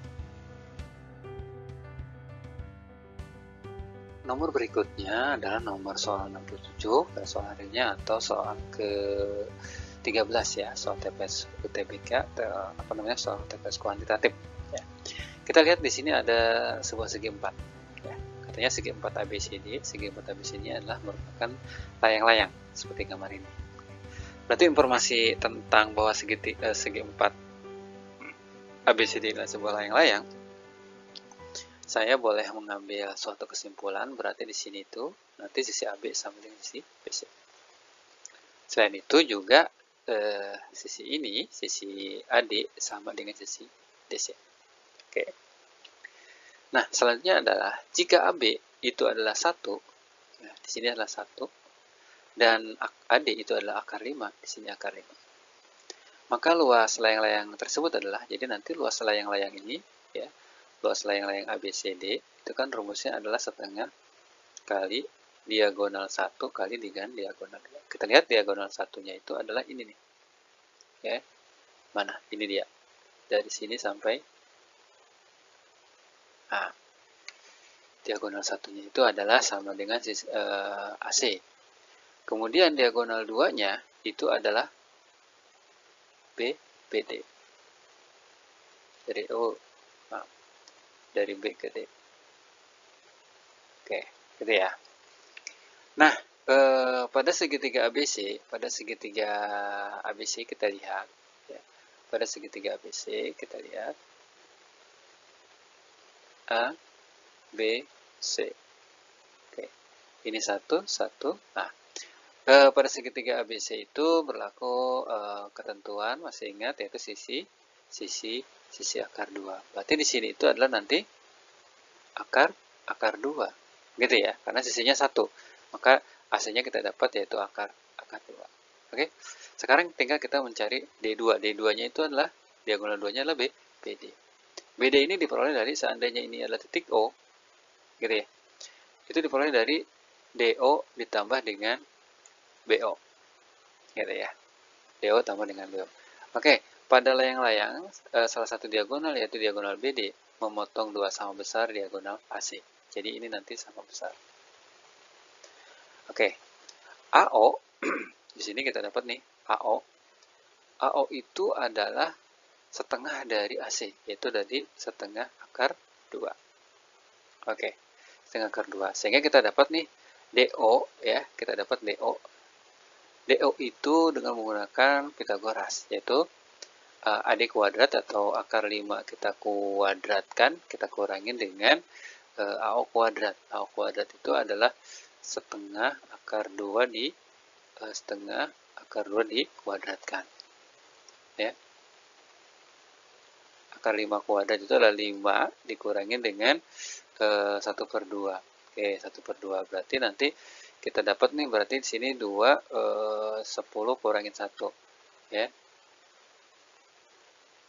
Nomor berikutnya adalah nomor soal 67 pada soal harinya atau soal ke 13 ya, soal TPS UTBK, soal TPS kuantitatif ya. Kita lihat di sini ada sebuah segi 4 ya. Katanya segi 4 ABCD. Segi 4 ABCD adalah merupakan layang-layang seperti gambar ini. Berarti informasi tentang bahwa segi 4 ABCD adalah sebuah layang-layang, saya boleh mengambil suatu kesimpulan, berarti di sini itu nanti sisi AB sama dengan sisi BC. Selain itu juga sisi ini, sisi AD sama dengan sisi DC. Oke. Nah, selanjutnya adalah jika AB itu adalah 1, ya, di sini adalah 1, dan AD itu adalah akar 5, di sini akar 5. Maka luas layang-layang tersebut adalah, jadi nanti luas layang-layang ini, ya, luas layang-layang ABCD, itu kan rumusnya adalah setengah kali diagonal 1 kali dengan diagonal 2. Kita lihat diagonal satunya itu adalah ini nih. Ya. Mana? Ini dia. Dari sini sampai A. Diagonal satunya itu adalah sama dengan AC. Kemudian diagonal 2-nya itu adalah BD. Dari B ke D. Oke, gitu ya. Nah, pada segitiga ABC kita lihat, ya, pada segitiga ABC kita lihat A, B, C. Oke, ini satu. Nah, pada segitiga ABC itu berlaku ketentuan, masih ingat, yaitu sisi akar 2. Berarti di sini itu adalah nanti akar 2, gitu ya, karena sisinya 1. Maka AC-nya kita dapat yaitu akar 2. Oke. Sekarang tinggal kita mencari D2. D2-nya itu adalah diagonal 2-nya adalah BD. BD ini diperoleh dari, seandainya ini adalah titik O, gitu ya. Itu diperoleh dari DO ditambah dengan BO. Gitu ya. DO tambah dengan BO. Oke, pada layang-layang salah satu diagonal yaitu diagonal BD memotong 2 sama besar diagonal AC. Jadi ini nanti sama besar. Oke. AO di sini kita dapat nih AO. AO itu adalah setengah dari AC, yaitu dari setengah akar 2. Oke. Setengah akar 2. Sehingga kita dapat nih DO ya, kita dapat DO. DO itu dengan menggunakan Pitagoras, yaitu AD kuadrat atau akar 5 kita kuadratkan, kita kurangin dengan AO kuadrat. AO kuadrat itu adalah setengah akar 2 dikuadratkan. Ya. Akar 5 kuadrat itu adalah 5 dikurangin dengan 1/2. Oke, 1/2 berarti nanti kita dapat nih, berarti di sini 10 kurangin 1. Ya.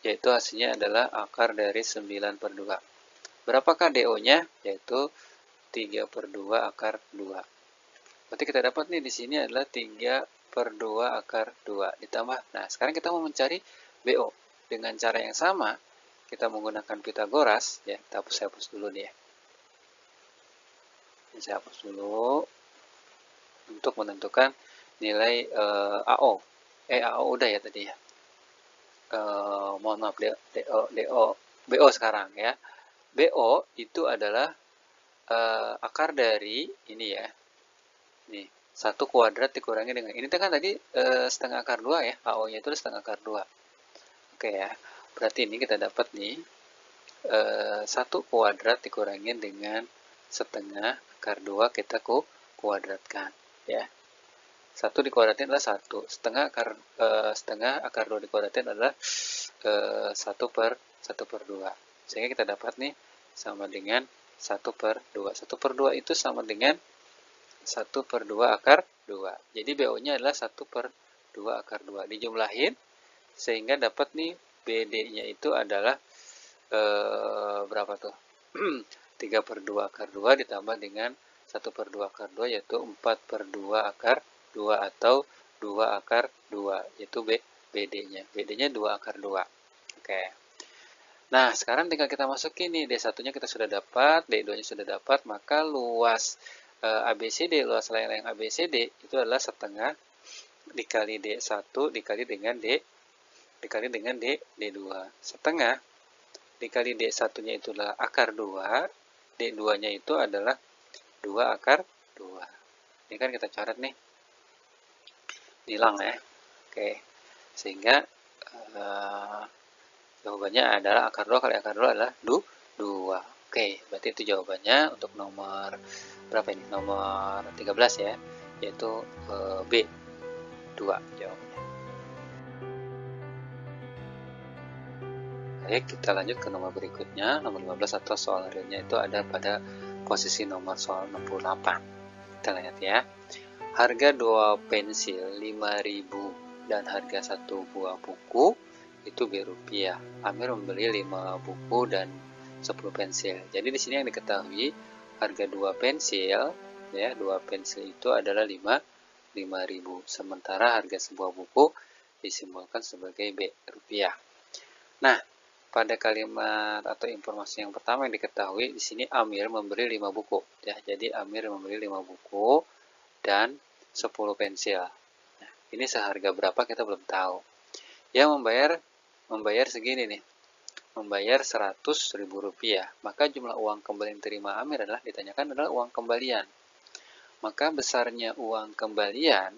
Yaitu hasilnya adalah akar dari 9/2. Berapakah DO-nya? Yaitu 3/2 akar 2. Berarti kita dapat nih di sini adalah 3/2 akar 2 ditambah. Nah, sekarang kita mau mencari BO. Dengan cara yang sama, kita menggunakan Pitagoras, ya, kita hapus dulu nih ya. Ini saya hapus dulu untuk menentukan nilai AO. AO udah ya tadi ya. Mohon maaf, BO sekarang ya. BO itu adalah akar dari ini ya. Nih, 1 kuadrat dikurangi dengan ini kan tadi setengah akar 2 ya. AO-nya itu setengah akar 2. Oke ya. Berarti ini kita dapat nih 1 kuadrat dikurangi dengan setengah akar 2 kita kuadratkan ya. 1 dikuadratin adalah 1, setengah akar 2 dikuadratin adalah 1 per 2. Sehingga kita dapat nih sama dengan 1 per 2. 1 per 2 itu sama dengan 1 per 2 akar 2. Jadi BO-nya adalah 1 per 2 akar 2. Dijumlahin sehingga dapat nih BD-nya itu adalah berapa tuh? 3 per 2 akar 2 ditambah dengan 1 per 2 akar 2 yaitu 4 per 2 akar 2 atau 2 akar 2 yaitu BD-nya. BD-nya 2 akar 2. Oke. Nah, sekarang tinggal kita masukin nih D1-nya kita sudah dapat, D2-nya sudah dapat, maka luas ABCD, luas layang-layang ABCD itu adalah setengah dikali D1 dikali dengan D2. Setengah dikali D1-nya itulah akar 2, D2-nya itu adalah 2 akar 2. Ini kan kita coret nih. Hilang ya. Oke. Sehingga jawabannya adalah akar 2 kali akar 2 adalah 2. Oke, berarti itu jawabannya untuk nomor berapa ini? Nomor 13 ya, yaitu B. 2 jawabannya. Baik, kita lanjut ke nomor berikutnya. Nomor 15 atau soal realnya itu ada pada posisi nomor soal 68. Kita lihat ya. Harga 2 pensil 5.000 dan harga 1 buah buku itu Rp. Amir membeli 5 buku dan 10 pensil. Jadi di sini yang diketahui harga 2 pensil ya, 2 pensil itu adalah 5.000. Sementara harga sebuah buku disimbolkan sebagai Rp. Nah, pada kalimat atau informasi yang pertama yang diketahui di sini Amir membeli 5 buku ya. Jadi Amir membeli 5 buku dan 10 pensil. Nah, ini seharga berapa kita belum tahu. Yang membayar segini nih. Membayar Rp100.000. Maka jumlah uang kembali yang diterima Amir ditanyakan adalah uang kembalian. Maka besarnya uang kembalian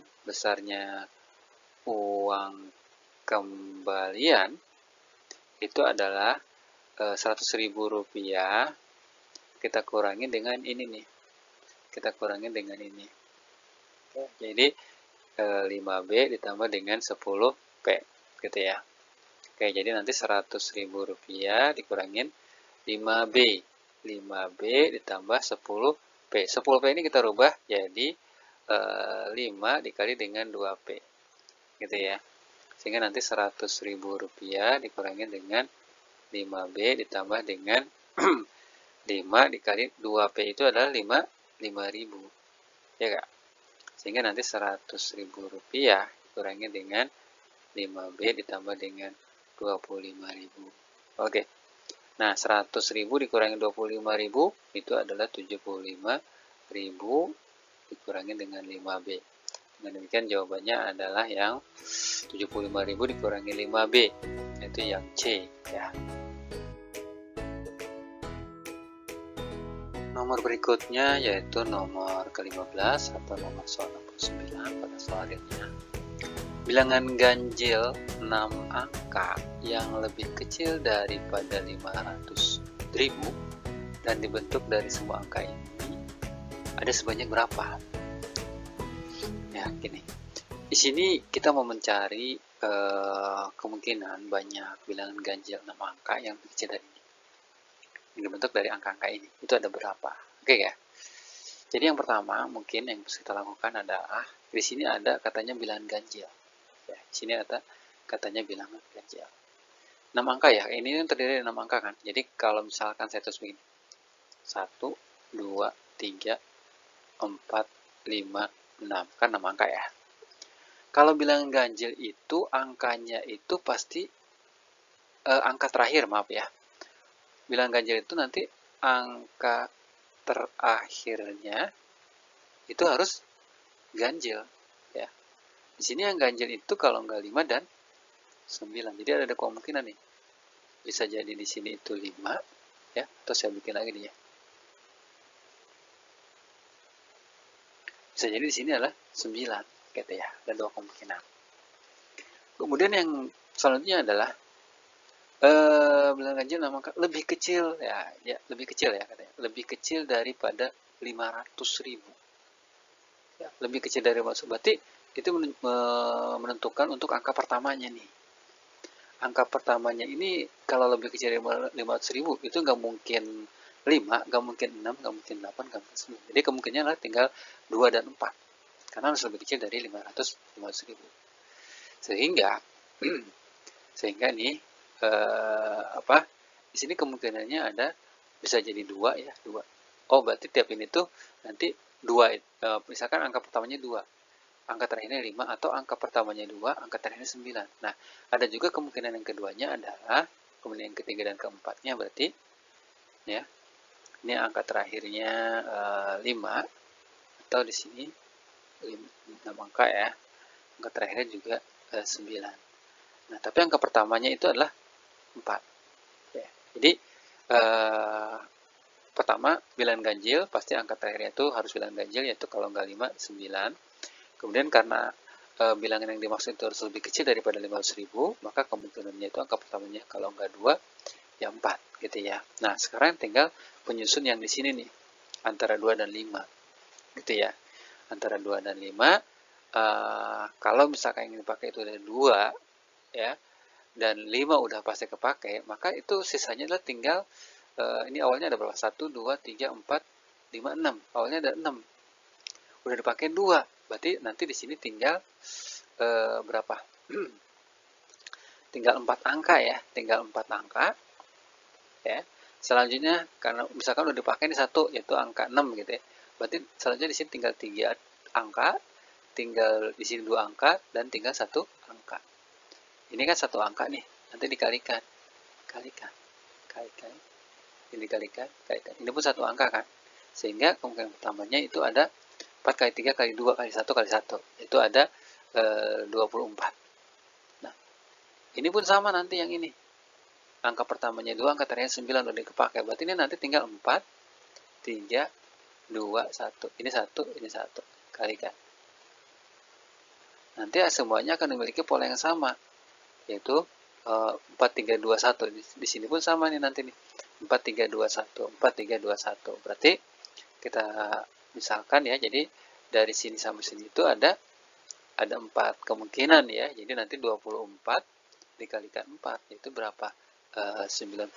itu adalah Rp100.000 kita kurangi dengan ini nih. Kita kurangi dengan ini. Jadi 5B ditambah dengan 10P gitu ya. Oke, jadi nanti Rp100.000 dikurangin 5B. 5B ditambah 10P. 10P ini kita rubah jadi 5 dikali dengan 2P. Gitu ya. Sehingga nanti Rp100.000 dikurangin dengan 5B ditambah dengan 5 dikali 2P itu adalah 5.000. Ya Kak? Sehingga nanti Rp100.000 dikurangi dengan 5B ditambah dengan 25.000. Oke. Nah, 100.000 dikurangi 25.000 itu adalah 75.000 dikurangi dengan 5B. Dengan demikian jawabannya adalah yang 75.000 dikurangi 5B, yaitu yang C ya. Nomor berikutnya yaitu nomor ke-15 atau nomor soal 69 pada soal realnya. Bilangan ganjil 6 angka yang lebih kecil daripada 500.000 dan dibentuk dari semua angka ini ada sebanyak berapa? Ya, gini. Di sini kita mau mencari kemungkinan banyak bilangan ganjil 6 angka yang lebih kecil dari ini. Yang dibentuk dari angka-angka ini. Itu ada berapa? Oke ya. Jadi yang pertama mungkin yang bisa kita lakukan adalah di sini ada katanya bilangan ganjil. Ya, di sini ada katanya bilangan ganjil. 6 angka ya. Ini terdiri dari 6 angka kan. Jadi kalau misalkan saya tulis begini. 1, 2, 3, 4, 5, 6. Kan 6 angka ya. Kalau bilangan ganjil itu angkanya itu pasti angka terakhir, maaf ya. Bilangan ganjil itu nanti angka terakhirnya itu harus ganjil ya. Di sini yang ganjil itu kalau enggak 5 dan 9. Jadi ada kemungkinan nih. Bisa jadi di sini itu 5 ya, atau saya bikin lagi nih ya. Bisa jadi di sini adalah 9 gitu ya. Ada 2 kemungkinan. Kemudian yang selanjutnya adalah Bilangan ganjil nama lebih kecil ya, lebih kecil ya katanya, lebih kecil daripada 500.000 ya, lebih kecil dari maksud berarti itu menentukan untuk angka pertamanya nih. Angka pertamanya ini kalau lebih kecil dari 500.000 itu nggak mungkin 5, nggak mungkin 6, nggak mungkin 8, nggak mungkin 9. Jadi kemungkinannya adalah tinggal 2 dan 4 karena harus lebih kecil dari 500.000. Sehingga sehingga nih di sini kemungkinannya ada bisa jadi 2 ya, 2. Oh, berarti tiap ini tuh nanti 2, misalkan angka pertamanya 2, angka terakhirnya 5, atau angka pertamanya 2, angka terakhirnya 9. Nah, ada juga kemungkinan yang keduanya adalah kemungkinan yang ketiga dan keempatnya berarti ya. Ini angka terakhirnya 5 atau di sini 6 angka ya. Angka terakhirnya juga 9. Nah, tapi angka pertamanya itu adalah 4. Ya. Jadi pertama bilangan ganjil pasti angka terakhirnya itu harus bilangan ganjil, yaitu kalau nggak 5, 9. Kemudian karena bilangan yang dimaksud itu harus lebih kecil daripada 500.000, maka kemungkinannya itu angka pertamanya kalau nggak 2 ya 4 gitu ya. Nah, sekarang tinggal penyusun yang di sini nih antara 2 dan 5 gitu ya. Antara 2 dan 5 kalau misalkan yang dipakai itu ada 2 ya, dan 5 udah pasti kepake, maka itu sisanya adalah tinggal ini awalnya ada berapa? 1, 2, 3, 4, 5, 6. Awalnya ada 6. Udah dipakai 2. Berarti nanti di sini tinggal berapa? Tinggal 4 angka ya. Tinggal 4 angka. Ya. Selanjutnya karena misalkan udah dipakai ini 1 yaitu angka 6 gitu ya. Berarti selanjutnya di sini tinggal 3 angka, tinggal di sini 2 angka, dan tinggal 1 angka. Ini kan 1 angka nih. Nanti dikalikan. Kalikan. Ini dikalikan. Ini pun 1 angka kan. Sehingga kemungkinan pertamanya itu ada 4 kali 3 kali 2 kali 1 kali 1. Itu ada 24. Nah, ini pun sama nanti yang ini. Angka pertamanya 2, angka terakhirnya 9 udah dipakai. Berarti ini nanti tinggal 4, 3, 2, 1. Ini 1, ini 1. Kalikan. Nanti semuanya akan memiliki pola yang sama. Yaitu 4, 3, 2, 1. Di sini pun sama nih nanti nih. 4, 3, 2, 1. 4, 3, 2, 1. Berarti kita misalkan ya, jadi dari sini sampai sini itu ada 4 kemungkinan ya. Jadi nanti 24 dikalikan 4 itu berapa? 96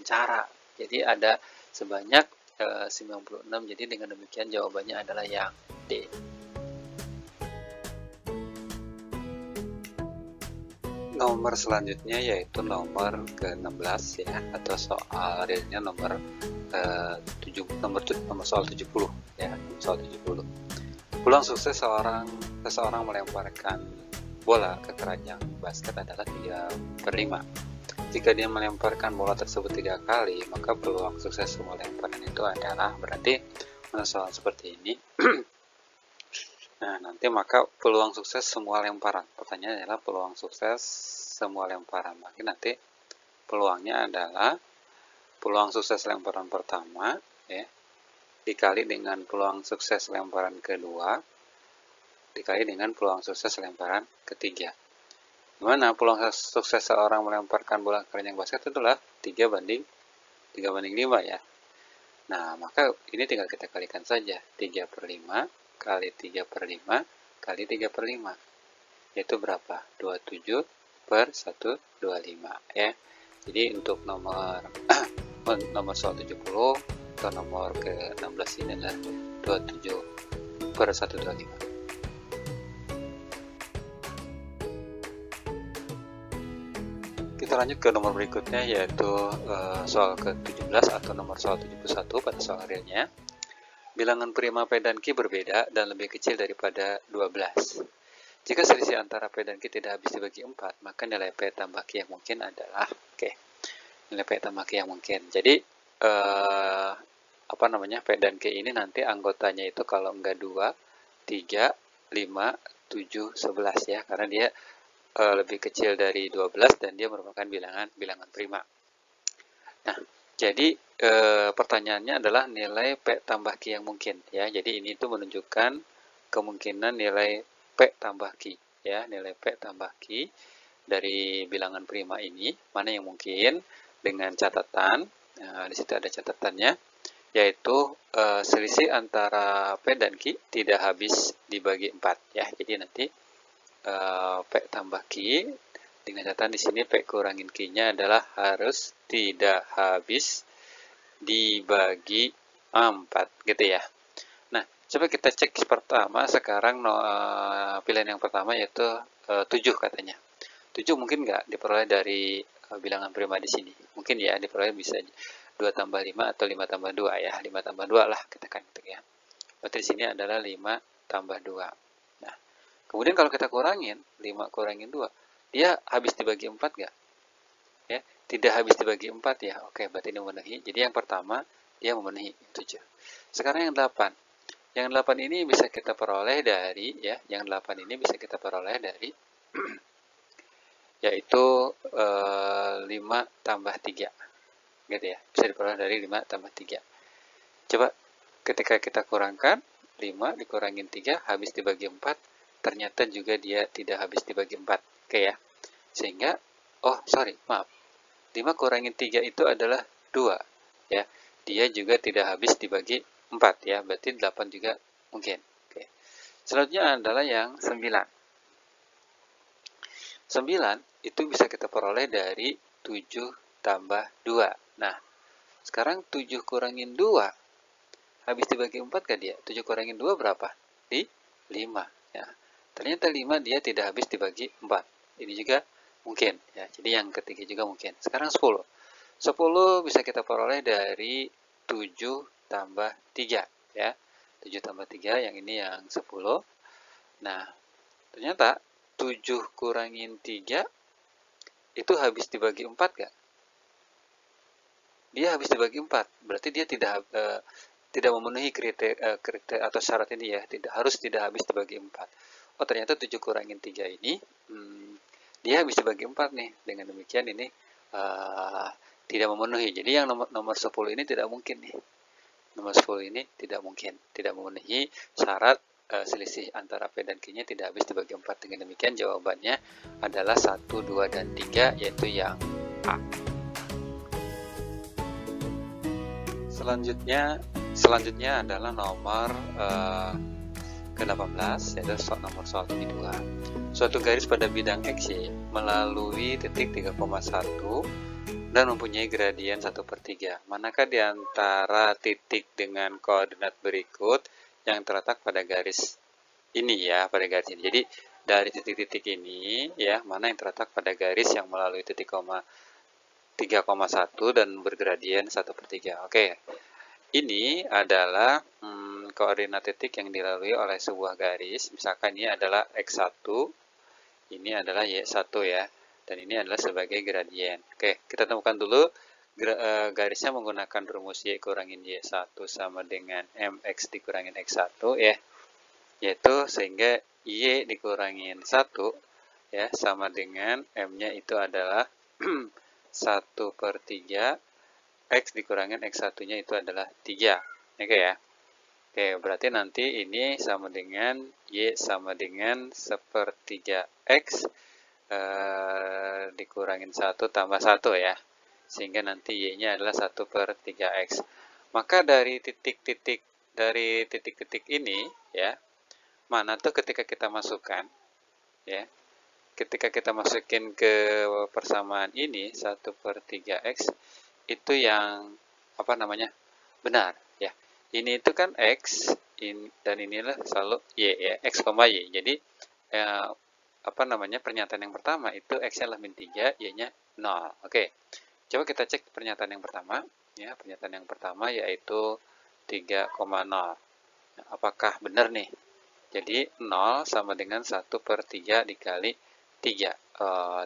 cara. Jadi ada sebanyak 96. Jadi dengan demikian jawabannya adalah yang D. Nomor selanjutnya yaitu nomor ke-16 ya, atau soal realnya nomor soal 70 ya, soal 70. Peluang sukses seseorang melemparkan bola ke keranjang basket adalah 3/5. Jika dia melemparkan bola tersebut 3 kali, maka peluang sukses semua lemparan itu adalah, berarti soal seperti ini. Nah, nanti maka peluang sukses semua lemparan. Pertanyaannya adalah peluang sukses semua lemparan. Maka nanti peluangnya adalah peluang sukses lemparan pertama ya, dikali dengan peluang sukses lemparan kedua, dikali dengan peluang sukses lemparan ketiga. Gimana peluang sukses seorang melemparkan bola ke keranjang basket itu adalah 3/5 ya. Nah, maka ini tinggal kita kalikan saja. 3/5 kali 3/5 kali 3/5. Yaitu berapa? 27/125 ya. Jadi untuk nomor soal 70 atau nomor ke-16 ini adalah 27/125. Kita lanjut ke nomor berikutnya, yaitu soal ke-17 atau nomor soal 71 pada soal realnya. Bilangan prima P dan Q berbeda dan lebih kecil daripada 12. Jika selisih antara P dan Q tidak habis dibagi 4, maka nilai P tambah Q yang mungkin adalah, nilai P tambah Q yang mungkin. Jadi, P dan Q ini nanti anggotanya itu kalau enggak 2, 3, 5, 7, 11 ya, karena dia lebih kecil dari 12 dan dia merupakan bilangan prima. Nah, jadi pertanyaannya adalah nilai P tambah Q yang mungkin ya. Jadi ini itu menunjukkan kemungkinan nilai P tambah Q ya, nilai P tambah Q dari bilangan prima ini, mana yang mungkin, dengan catatan, di situ ada catatannya, yaitu selisih antara P dan Q tidak habis dibagi 4 ya. Jadi nanti P tambah Q dengan catatan di sini P kurangin Q-nya adalah harus tidak habis dibagi 4 gitu ya. Nah, coba kita cek pertama sekarang pilihan yang pertama yaitu 7 katanya. 7 mungkin nggak diperoleh dari bilangan prima di sini. Mungkin ya diperoleh bisa 2 tambah 5 atau 5 tambah 2 ya. 5 tambah 2 lah katakan gitu ya. Berarti di sini adalah 5 tambah 2. Nah, kemudian kalau kita kurangin, 5 kurangin 2, dia habis dibagi 4 nggak? Ya, tidak habis dibagi 4 ya. Oke, berarti ini memenuhi. Jadi yang pertama, dia memenuhi 7. Sekarang yang 8. Yang 8 ini bisa kita peroleh dari, ya, yang 8 ini bisa kita peroleh dari, yaitu 5 tambah 3. Gitu ya, bisa diperoleh dari 5 tambah 3. Coba ketika kita kurangkan, 5 dikurangin 3 habis dibagi 4, ternyata juga dia tidak habis dibagi 4. Oke ya, sehingga, maaf, 5 kurangin 3 itu adalah 2 ya, dia juga tidak habis dibagi 4 ya, berarti 8 juga mungkin. Oke. Selanjutnya adalah yang 9. 9 itu bisa kita peroleh dari 7 tambah 2. Nah, sekarang 7 kurangin 2 habis dibagi 4 kan dia? 7 kurangin 2 berapa? Di 5 ya. Ternyata 5 dia tidak habis dibagi 4. Ini juga mungkin ya. Jadi yang ketiga juga mungkin. Sekarang 10. 10 bisa kita peroleh dari 7 tambah 3 ya. 7 tambah 3 yang ini yang 10. Nah, ternyata 7 kurangin 3 itu habis dibagi 4 gak? Dia habis dibagi 4. Berarti dia tidak memenuhi kriteria atau syarat ini ya, harus tidak habis dibagi 4. Oh, ternyata 7 kurangin 3 ini dia habis dibagi 4 nih. Dengan demikian ini tidak memenuhi. Jadi yang nomor 10 ini tidak mungkin nih. Nomor 10 ini tidak mungkin, tidak memenuhi syarat selisih antara P dan Q-nya tidak habis dibagi 4. Dengan demikian jawabannya adalah 1, 2, dan 3, yaitu yang A. Selanjutnya adalah nomor ke-18, yaitu nomor soal 72. Suatu garis pada bidang XY melalui titik 3,1 dan mempunyai gradien 1/3. Manakah di antara titik dengan koordinat berikut yang terletak pada garis ini ya, pada garis ini. Jadi dari titik-titik ini ya, mana yang terletak pada garis yang melalui titik 3,1 dan bergradien 1/3. Oke. Ini adalah koordinat titik yang dilalui oleh sebuah garis. Misalkan ini adalah X1, ini adalah Y1 ya, dan ini adalah sebagai gradien. Oke, kita temukan dulu garisnya menggunakan rumus Y kurangin Y1 sama dengan MX dikurangin X1 ya, yaitu sehingga Y dikurangin 1 ya sama dengan M-nya itu adalah 1/3, X dikurangin X1-nya itu adalah 3. Oke ya. Oke, berarti nanti ini sama dengan Y sama dengan 1/3 X dikurangin 1 tambah 1 ya. Sehingga nanti Y-nya adalah 1/3 X. Maka dari titik-titik ini ya, mana tuh ketika kita masukkan ya. Ketika kita masukin ke persamaan ini 1/3 X itu yang benar ya. Ini itu kan X dan inilah selalu Y ya, X, Y. Jadi pernyataan yang pertama itu X-nya adalah min 3, Y-nya 0. Oke. Coba kita cek pernyataan yang pertama ya. Pernyataan yang pertama yaitu 3,0. Nah, apakah benar nih? Jadi 0 sama dengan 1/3 dikali 3.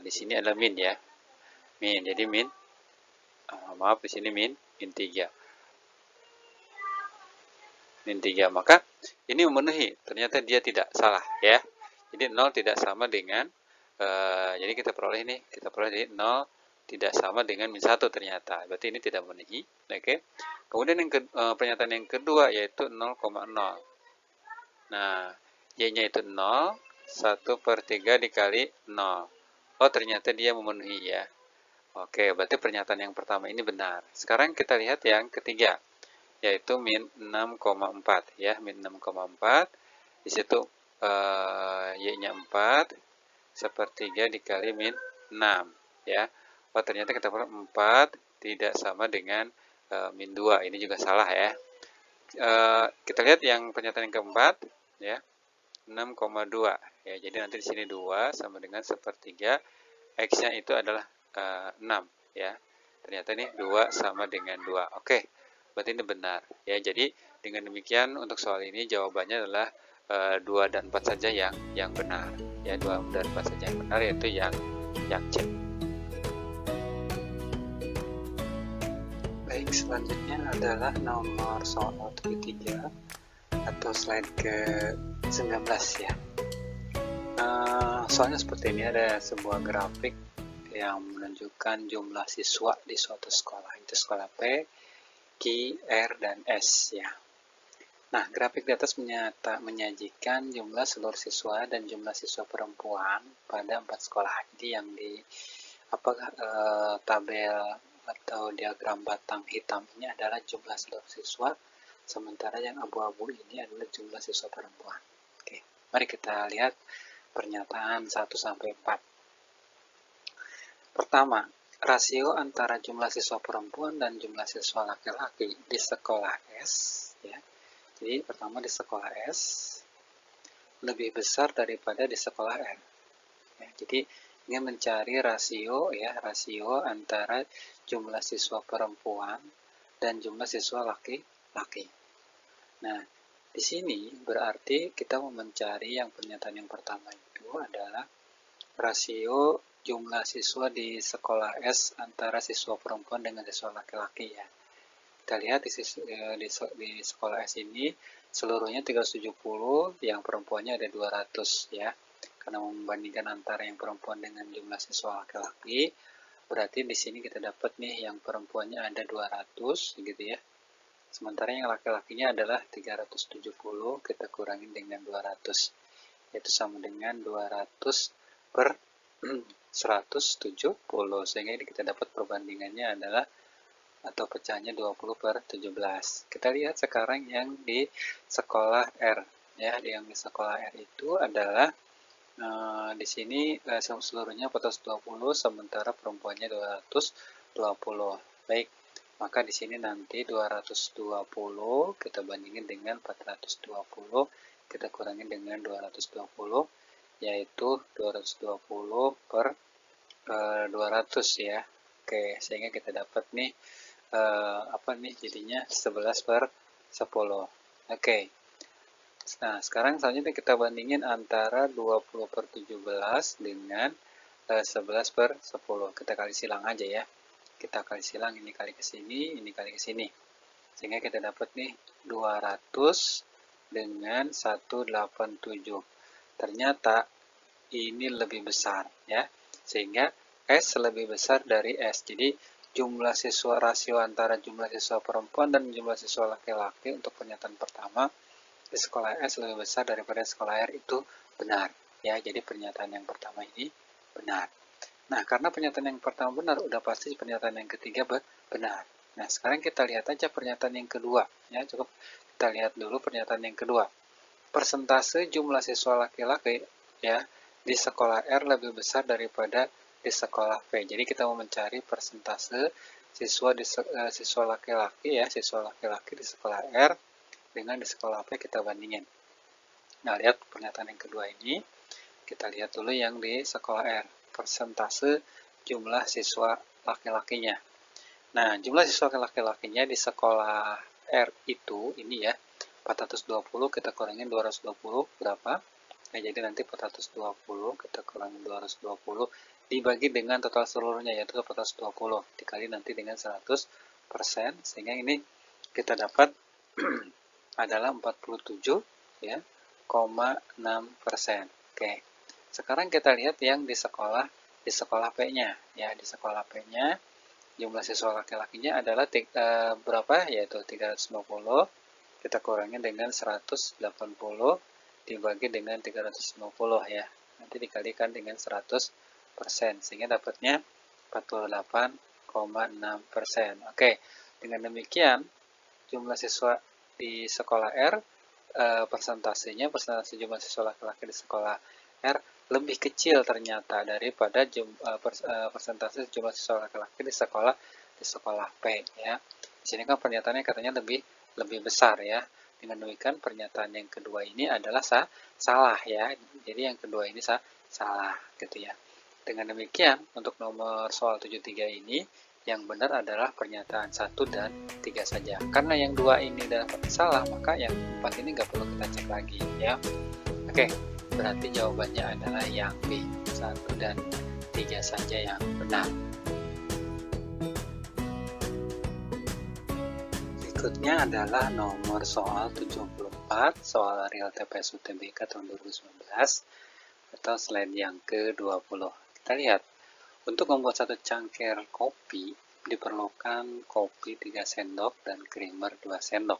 Di sini adalah min ya. Min. Jadi min maaf, di sini min 3. Min 3, maka ini memenuhi. Ternyata dia tidak salah ya. Jadi 0 tidak sama dengan jadi kita peroleh ini, jadi 0 tidak sama dengan min 1 ternyata. Berarti ini tidak memenuhi. Oke. Kemudian pernyataan yang kedua yaitu 0,0. Nah, Y-nya itu 0, 1/3 dikali 0. Oh, ternyata dia memenuhi ya. Oke, berarti pernyataan yang pertama ini benar. Sekarang kita lihat yang ketiga, yaitu min 6,4 ya, min 6,4. Di situ y-nya 4, sepertiga dikali min 6 ya. Oh, ternyata kita perlu 4 tidak sama dengan min 2. Ini juga salah ya. Kita lihat yang pernyataan yang keempat ya, 6,2 ya. Jadi nanti di sini 2 sama dengan sepertiga, X-nya itu adalah 6 ya. Ternyata ini 2 sama dengan 2. Oke, berarti ini benar ya. Jadi dengan demikian untuk soal ini jawabannya adalah 2 dan 4 saja yang benar ya. 2 dan 4 saja yang benar, yaitu yang C. Baik, selanjutnya adalah nomor soal ketiga atau slide ke-19 ya. Soalnya seperti ini, ada sebuah grafik yang menunjukkan jumlah siswa di suatu sekolah, itu sekolah P, Q, R, dan S ya. Nah, grafik di atas menyajikan jumlah seluruh siswa dan jumlah siswa perempuan pada 4 sekolah. Jadi yang di tabel atau diagram batang hitam ini adalah jumlah seluruh siswa, sementara yang abu-abu ini adalah jumlah siswa perempuan. Oke, mari kita lihat pernyataan 1-4. Pertama, rasio antara jumlah siswa perempuan dan jumlah siswa laki-laki di sekolah S ya. Jadi pertama di sekolah S lebih besar daripada di sekolah R. Ya, jadi ingin mencari rasio ya, rasio antara jumlah siswa perempuan dan jumlah siswa laki-laki. Nah, di sini berarti kita mau mencari yang pernyataan yang pertama itu adalah rasio jumlah siswa di sekolah S antara siswa perempuan dengan siswa laki-laki ya. Kita lihat di sekolah S ini seluruhnya 370, yang perempuannya ada 200 ya. Karena membandingkan antara yang perempuan dengan jumlah siswa laki-laki, berarti di sini kita dapat nih yang perempuannya ada 200 gitu ya. Sementara yang laki-lakinya adalah 370, kita kurangin dengan 200. Yaitu sama dengan 200 per 170, sehingga ini kita dapat perbandingannya adalah atau pecahnya 20/17. Kita lihat sekarang yang di sekolah R ya. Yang di sekolah R itu adalah di sini seluruhnya 420, sementara perempuannya 220. Baik, maka di sini nanti 220 kita bandingin dengan 420, kita kurangin dengan 220, yaitu 220 per 200 ya. Oke, sehingga kita dapat nih jadinya 11/10. Oke. Nah, sekarang selanjutnya kita bandingin antara 20/17 dengan 11/10. Kita kali silang aja ya. Kita kali silang, ini kali ke sini, ini kali ke sini. Sehingga kita dapat nih 200 dengan 187. Ternyata ini lebih besar ya. Sehingga S lebih besar dari S. Jadi jumlah siswa, rasio antara jumlah siswa perempuan dan jumlah siswa laki-laki untuk pernyataan pertama di sekolah S lebih besar daripada sekolah R itu benar ya. Jadi pernyataan yang pertama ini benar. Nah, karena pernyataan yang pertama benar, udah pasti pernyataan yang ketiga benar. Nah, sekarang kita lihat aja pernyataan yang kedua ya. Cukup kita lihat dulu pernyataan yang kedua. Persentase jumlah siswa laki-laki ya di sekolah R lebih besar daripada di sekolah P. Jadi kita mau mencari persentase siswa laki-laki ya, siswa laki-laki di sekolah R dengan di sekolah P, kita bandingin. Nah, lihat pernyataan yang kedua ini. Kita lihat dulu yang di sekolah R. Persentase jumlah siswa laki-lakinya. Nah, jumlah siswa laki-lakinya di sekolah R itu ini ya, 420 kita kurangin 220 berapa? Nah, jadi nanti 420 kita kurangin 220 dibagi dengan total seluruhnya, yaitu 420 dikali nanti dengan 100%, sehingga ini kita dapat adalah 47 ya, 0,6%. Oke. Sekarang kita lihat yang di sekolah P-nya ya. Di sekolah P-nya jumlah siswa laki-lakinya adalah berapa? Yaitu 350. Kita kurangin dengan 180 dibagi dengan 350 ya. Nanti dikalikan dengan 100%. sehingga dapatnya 48,6%. Oke, dengan demikian jumlah siswa di sekolah R, persentase jumlah siswa laki-laki di sekolah R lebih kecil ternyata daripada persentase jumlah siswa laki-laki di sekolah P ya. Di sini kan pernyataannya katanya lebih besar ya. Dengan demikian pernyataan yang kedua ini adalah salah ya. Jadi yang kedua ini salah gitu ya. Dengan demikian untuk nomor soal 73 ini yang benar adalah pernyataan 1 dan 3 saja. Karena yang 2 ini dapat salah, maka yang 4 ini nggak perlu kita cek lagi ya. Oke, berarti jawabannya adalah yang B, 1 dan 3 saja yang benar. Berikutnya adalah nomor soal 74, soal real TPS UTBK tahun 2019 atau slide yang ke-20. Kita lihat, untuk membuat satu cangkir kopi diperlukan kopi 3 sendok dan creamer 2 sendok.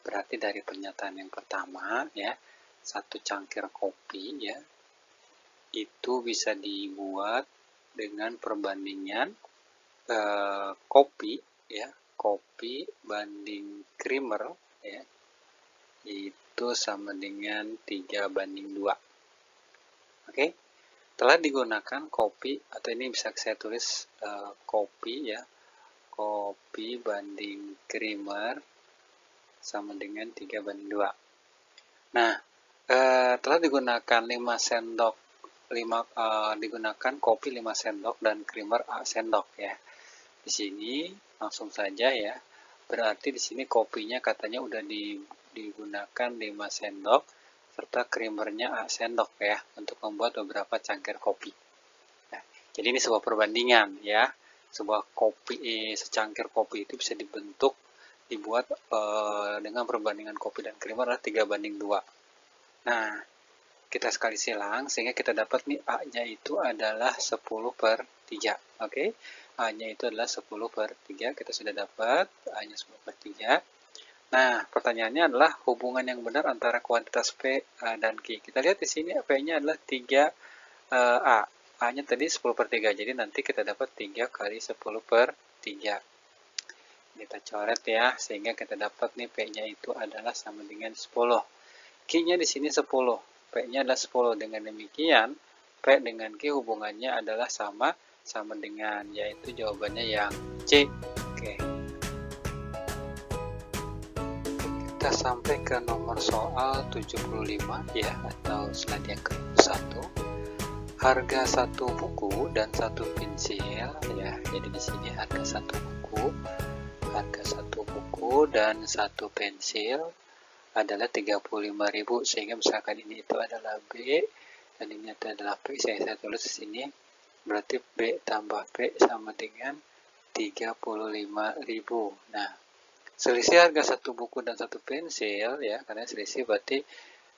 Berarti dari pernyataan yang pertama ya, satu cangkir kopi ya itu bisa dibuat dengan perbandingan kopi ya, kopi banding creamer ya, itu sama dengan 3:2. Oke, telah digunakan kopi, atau ini bisa saya tulis kopi ya, kopi banding creamer sama dengan 3:2. Nah, telah digunakan 5 sendok, digunakan kopi 5 sendok dan creamer A sendok ya. Di sini langsung saja ya, berarti di sini kopinya katanya udah digunakan 5 sendok serta creamernya A sendok ya untuk membuat beberapa cangkir kopi. Nah, jadi ini sebuah perbandingan ya, sebuah kopi, secangkir kopi itu bisa dibuat dengan perbandingan kopi dan creamer adalah 3:2. Nah, kita sekali silang sehingga kita dapat nih A-nya itu adalah 10/3. Oke, A-nya itu adalah 10/3. Kita sudah dapat A-nya 10/3. Nah, pertanyaannya adalah hubungan yang benar antara kuantitas P dan Q. Kita lihat di sini P-nya adalah 3A. A-nya tadi 10/3. Jadi nanti kita dapat 3 kali 10/3. Kita coret ya, sehingga kita dapat nih P-nya itu adalah sama dengan 10. Q-nya di sini 10. P-nya adalah 10. Dengan demikian, P dengan Q hubungannya adalah sama dengan, yaitu jawabannya yang C. Oke. Kita sampai ke nomor soal 75 ya, atau slide yang ke-1. Harga satu buku dan satu pensil ya. Jadi di sini harga satu buku dan satu pensil adalah 35.000, sehingga misalkan ini itu adalah B dan ini adalah P. Saya tulis di sini, berarti B tambah P sama dengan 35.000. Nah, selisih harga satu buku dan satu pensil ya, karena selisih berarti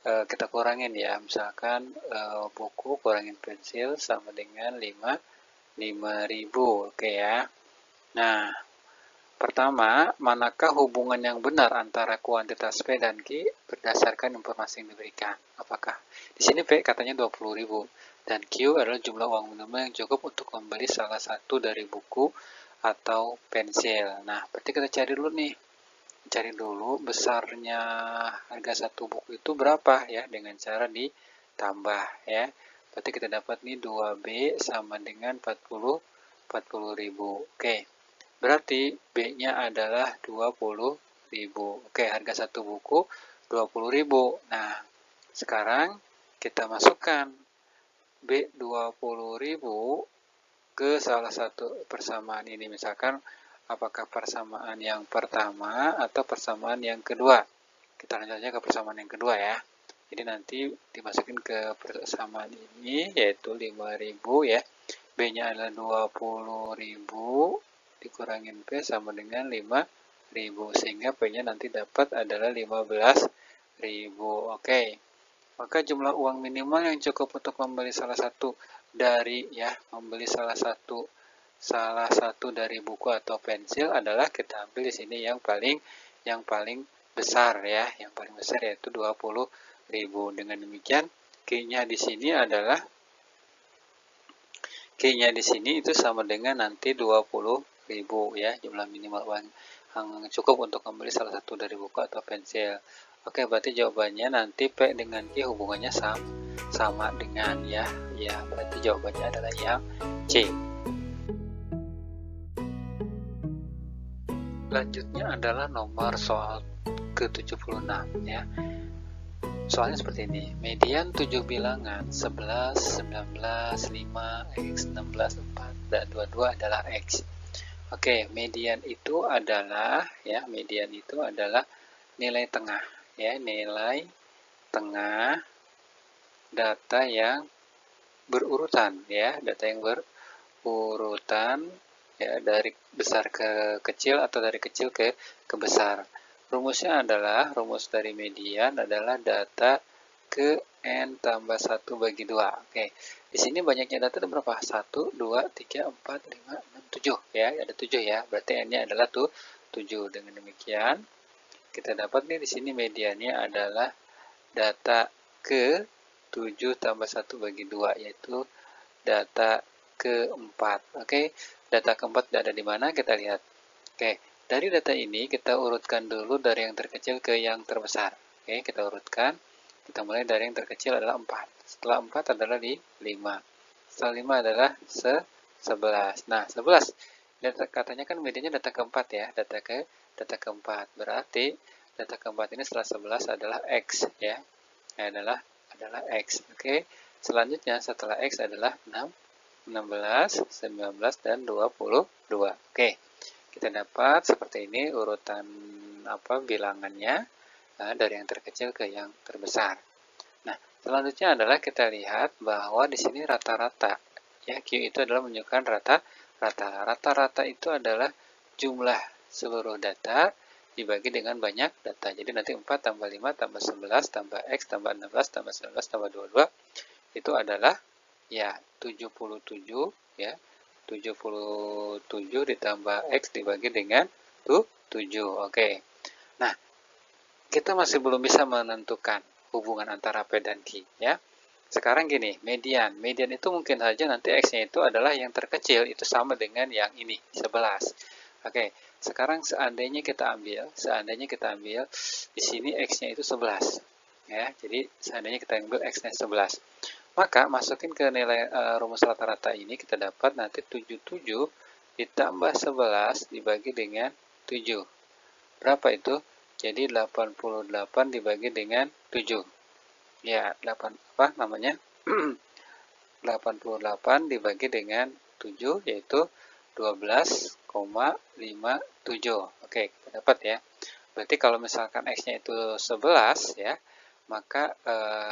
kita kurangin ya, misalkan buku kurangin pensil sama dengan 5.000. Oke ya. Nah, pertama, manakah hubungan yang benar antara kuantitas P dan Q berdasarkan informasi yang diberikan? Apakah di sini P katanya 20.000 dan Q adalah jumlah uang minimal yang cukup untuk membeli salah satu dari buku atau pensil. Nah, berarti kita cari dulu nih. Cari dulu besarnya harga satu buku itu berapa ya, dengan cara ditambah ya. Berarti kita dapat nih 2B sama dengan 40.000. Oke. Berarti B-nya adalah 20.000. Oke, harga satu buku 20.000. Nah, sekarang kita masukkan B 20.000 ke salah satu persamaan ini. Misalkan apakah persamaan yang pertama atau persamaan yang kedua. Kita lanjut aja ke persamaan yang kedua ya. Jadi nanti dimasukin ke persamaan ini, yaitu 5.000 ya. B-nya adalah 20.000 dikurangin P sama dengan 5.000, sehingga P-nya nanti dapat adalah 15.000. Oke. Maka jumlah uang minimal yang cukup untuk membeli salah satu dari buku atau pensil adalah, kita ambil di sini yang paling besar ya, yang paling besar yaitu 20.000. Dengan demikian Q-nya di sini adalah Q-nya di sini itu sama dengan nanti 20.000 ya, jumlah minimal uang yang cukup untuk membeli salah satu dari buku atau pensil. Oke, berarti jawabannya nanti P dengan Q hubungannya sama dengan ya. Ya, berarti jawabannya adalah yang C. Selanjutnya adalah nomor soal ke-76 ya. Soalnya seperti ini, median 7 bilangan 11, 19, 5, X, 16, 4, dan 22 adalah X. Oke, median itu adalah nilai tengah ya, nilai tengah data yang berurutan ya, data yang berurutan ya, dari besar ke kecil atau dari kecil ke besar. Rumusnya adalah, rumus dari median adalah data ke N tambah 1 bagi 2. Oke, di sini banyaknya data ada berapa? 1, 2, 3, 4, 5, 6, 7. Ya, ada 7 ya. Berarti N-nya adalah 7. Dengan demikian, kita dapat nih di sini mediannya adalah data ke 7 tambah 1 bagi 2, yaitu data keempat. Oke, data keempat ada di mana? Kita lihat. Oke, dari data ini kita urutkan dulu dari yang terkecil ke yang terbesar. Oke, kita urutkan. Kita mulai dari yang terkecil adalah 4. Setelah 4 adalah di 5. Setelah 5 adalah 11. Nah, 11. Data, katanya kan medianya data keempat ya, data keempat. Berarti data keempat ini setelah 11 adalah X ya. Adalah X. Oke. Selanjutnya setelah X adalah 6, 16, 19, dan 22. Oke. Kita dapat seperti ini urutan bilangannya dari yang terkecil ke yang terbesar. Nah, selanjutnya adalah kita lihat bahwa di sini rata-rata ya, Q itu adalah menunjukkan rata-rata. Rata-rata itu adalah jumlah seluruh data dibagi dengan banyak data. Jadi nanti 4 tambah 5 tambah 11 tambah X tambah 16 tambah 19 tambah 22 itu adalah ya 77 ya. 77 ditambah X dibagi dengan 7. Oke. Nah, kita masih belum bisa menentukan hubungan antara P dan Q ya. Sekarang gini, median. Median itu mungkin saja nanti X-nya itu adalah yang terkecil, itu sama dengan yang ini, 11. Oke, sekarang seandainya kita ambil di sini X-nya itu 11. Ya, jadi seandainya kita ambil X-nya 11. Maka masukin ke nilai rumus rata-rata ini, kita dapat nanti 77 ditambah 11 dibagi dengan 7. Berapa itu? Jadi 88 dibagi dengan 7. Ya, 88 dibagi dengan 7 yaitu 12,57. Oke, kita dapat ya. Berarti kalau misalkan X-nya itu 11 ya, maka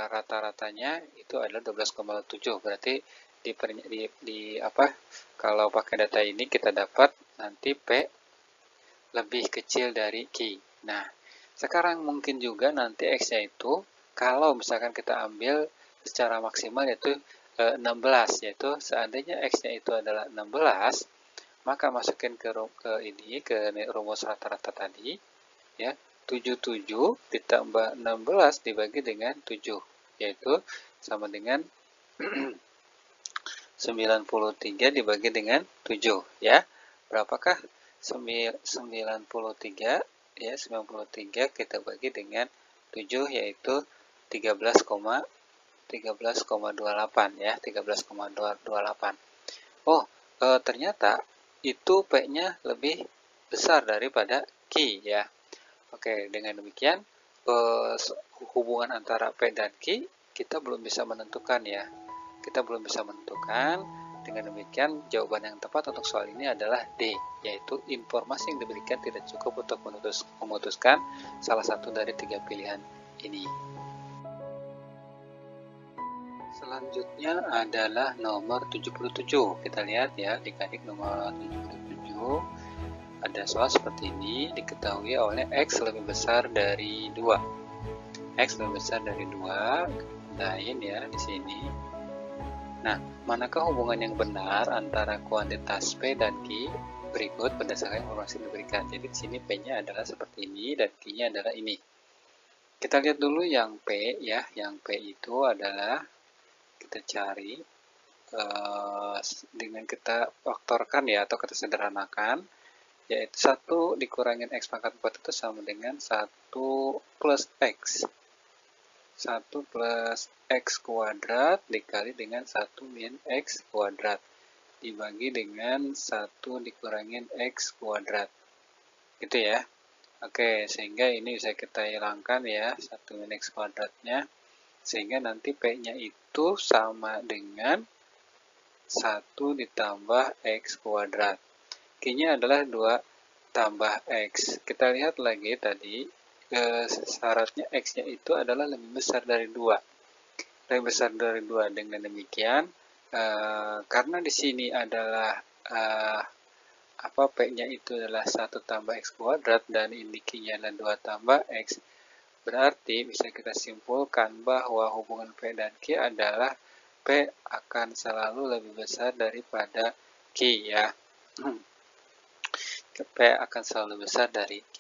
rata-ratanya itu adalah 12,7. Berarti kalau pakai data ini kita dapat nanti P lebih kecil dari Q. Nah, sekarang mungkin juga nanti X-nya itu kalau misalkan kita ambil secara maksimal yaitu 16, yaitu seandainya X-nya itu adalah 16, maka masukin ke rumus rata-rata tadi ya. 77 ditambah 16 dibagi dengan 7, yaitu sama dengan 93 dibagi dengan 7 ya. Berapakah 93 ya? 93 kita bagi dengan 7 yaitu 13,28 ya, 13,28. Oh, ternyata itu P-nya lebih besar daripada Q ya. Oke, dengan demikian hubungan antara P dan Q kita belum bisa menentukan ya. Kita belum bisa menentukan. Dengan demikian jawaban yang tepat untuk soal ini adalah D, yaitu informasi yang diberikan tidak cukup untuk memutuskan salah satu dari 3 pilihan ini. Selanjutnya adalah nomor 77. Kita lihat ya, adik-adik, nomor 77. Ada soal seperti ini, diketahui oleh X lebih besar dari 2. X lebih besar dari 2, lain ya di sini. Nah, manakah hubungan yang benar antara kuantitas P dan Q berikut berdasarkan informasi yang diberikan. Jadi di sini P-nya adalah seperti ini dan Q-nya adalah ini. Kita lihat dulu yang P ya, yang P itu adalah kita cari dengan kita faktorkan ya, atau kita sederhanakan, yaitu 1 dikurangin X pangkat 4 itu sama dengan 1 plus X. 1 plus X kuadrat dikali dengan 1 min X kuadrat. Dibagi dengan 1 dikurangin X kuadrat. Gitu ya. Oke, sehingga ini bisa kita hilangkan ya, 1 min X kuadratnya. Sehingga nanti P-nya itu sama dengan 1 ditambah X kuadrat. Q-nya adalah 2 tambah X. Kita lihat lagi tadi, syaratnya X-nya itu adalah lebih besar dari 2. Lebih besar dari 2. Dengan demikian, karena di sini adalah P-nya itu adalah 1 tambah X kuadrat dan ini Q-nya adalah 2 tambah X, berarti bisa kita simpulkan bahwa hubungan P dan Q adalah P akan selalu lebih besar daripada Q ya. P akan selalu besar dari Q.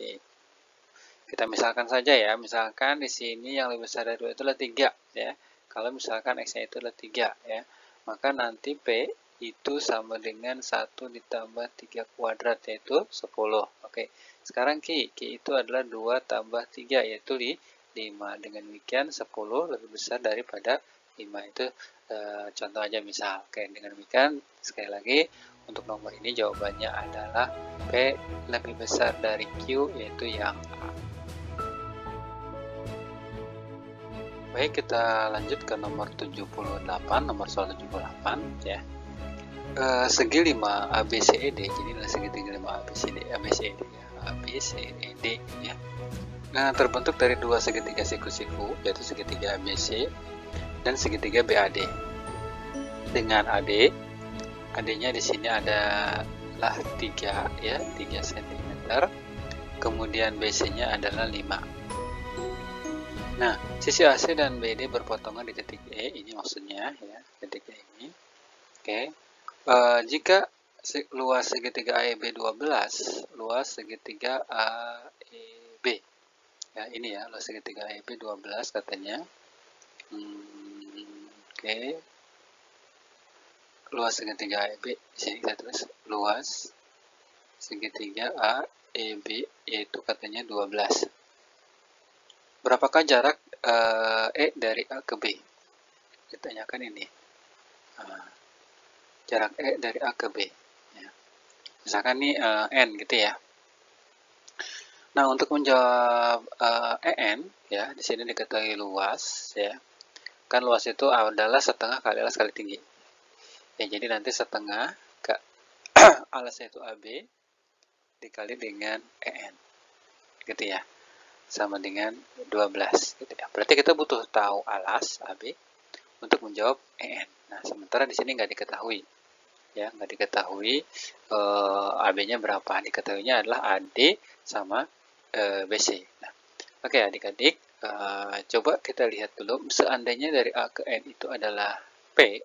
Kita misalkan saja ya, misalkan di sini yang lebih besar dari 2 itu adalah 3 ya. Kalau misalkan X-nya itu adalah 3 ya, maka nanti P itu sama dengan 1 ditambah 3 kuadrat yaitu 10. Oke, sekarang Q itu adalah 2 tambah 3 yaitu 5. Dengan demikian 10 lebih besar daripada 5. Itu contoh aja misal. Oke, dengan demikian sekali lagi untuk nomor ini jawabannya adalah P lebih besar dari Q yaitu yang A. Baik, kita lanjut ke nomor 78, nomor soal 78 ya. Segi 5 ABCD, jadi adalah segitiga 5 ABCD ya, ABCD ya. Nah, terbentuk dari 2 segitiga siku-siku, yaitu segitiga ABC dan segitiga BAD. Dengan AD-nya di sini adalah 3 ya, 3 cm. Kemudian BC-nya adalah 5. Nah, sisi AC dan BD berpotongan di titik E, ini maksudnya ya, titik E ini. Oke. Jika luas segitiga AEB 12, luas segitiga AEB. Ya, ini ya, luas segitiga AEB 12 katanya. Oke. Luas segitiga AEB, di sini kita tulis luas segitiga AEB yaitu katanya 12. Berapakah jarak E dari A ke B? Ditanyakan ini. Jarak E dari A ke B. Ya. Misalkan ini N gitu ya. Nah, untuk menjawab EN, ya, di sini diketahui luas, ya. Kan luas itu adalah setengah kali alas kali tinggi. Ya, jadi nanti setengah ke alasnya itu AB dikali dengan EN. Gitu ya. Sama dengan 12 gitu ya. Berarti kita butuh tahu alas AB untuk menjawab EN. Nah, sementara di sini nggak diketahui. Ya, nggak diketahui AB-nya berapa. Diketahuinya adalah AD sama BC. Nah, oke adik-adik, coba kita lihat dulu. Seandainya dari A ke N itu adalah P,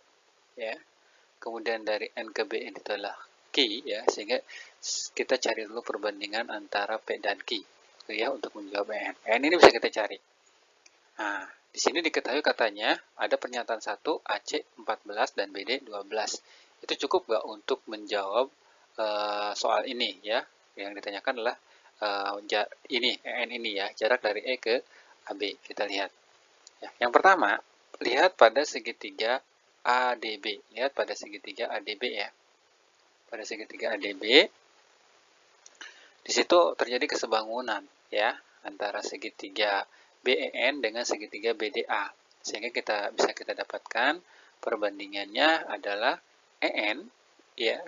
ya. Kemudian dari N ke BN itu adalah Q, ya. Sehingga kita cari dulu perbandingan antara P dan Q. Ya, untuk menjawab N. N ini bisa kita cari. Nah, di sini diketahui katanya ada pernyataan 1 AC 14 dan BD 12. Itu cukup nggak untuk menjawab soal ini ya? Yang ditanyakan adalah ini EN ini ya, jarak dari E ke AB. Kita lihat. Ya, yang pertama, lihat pada segitiga ADB. Lihat pada segitiga ADB ya. Pada segitiga ADB di situ terjadi kesebangunan ya antara segitiga BEN dengan segitiga BDA. Sehingga bisa kita dapatkan perbandingannya adalah EN ya.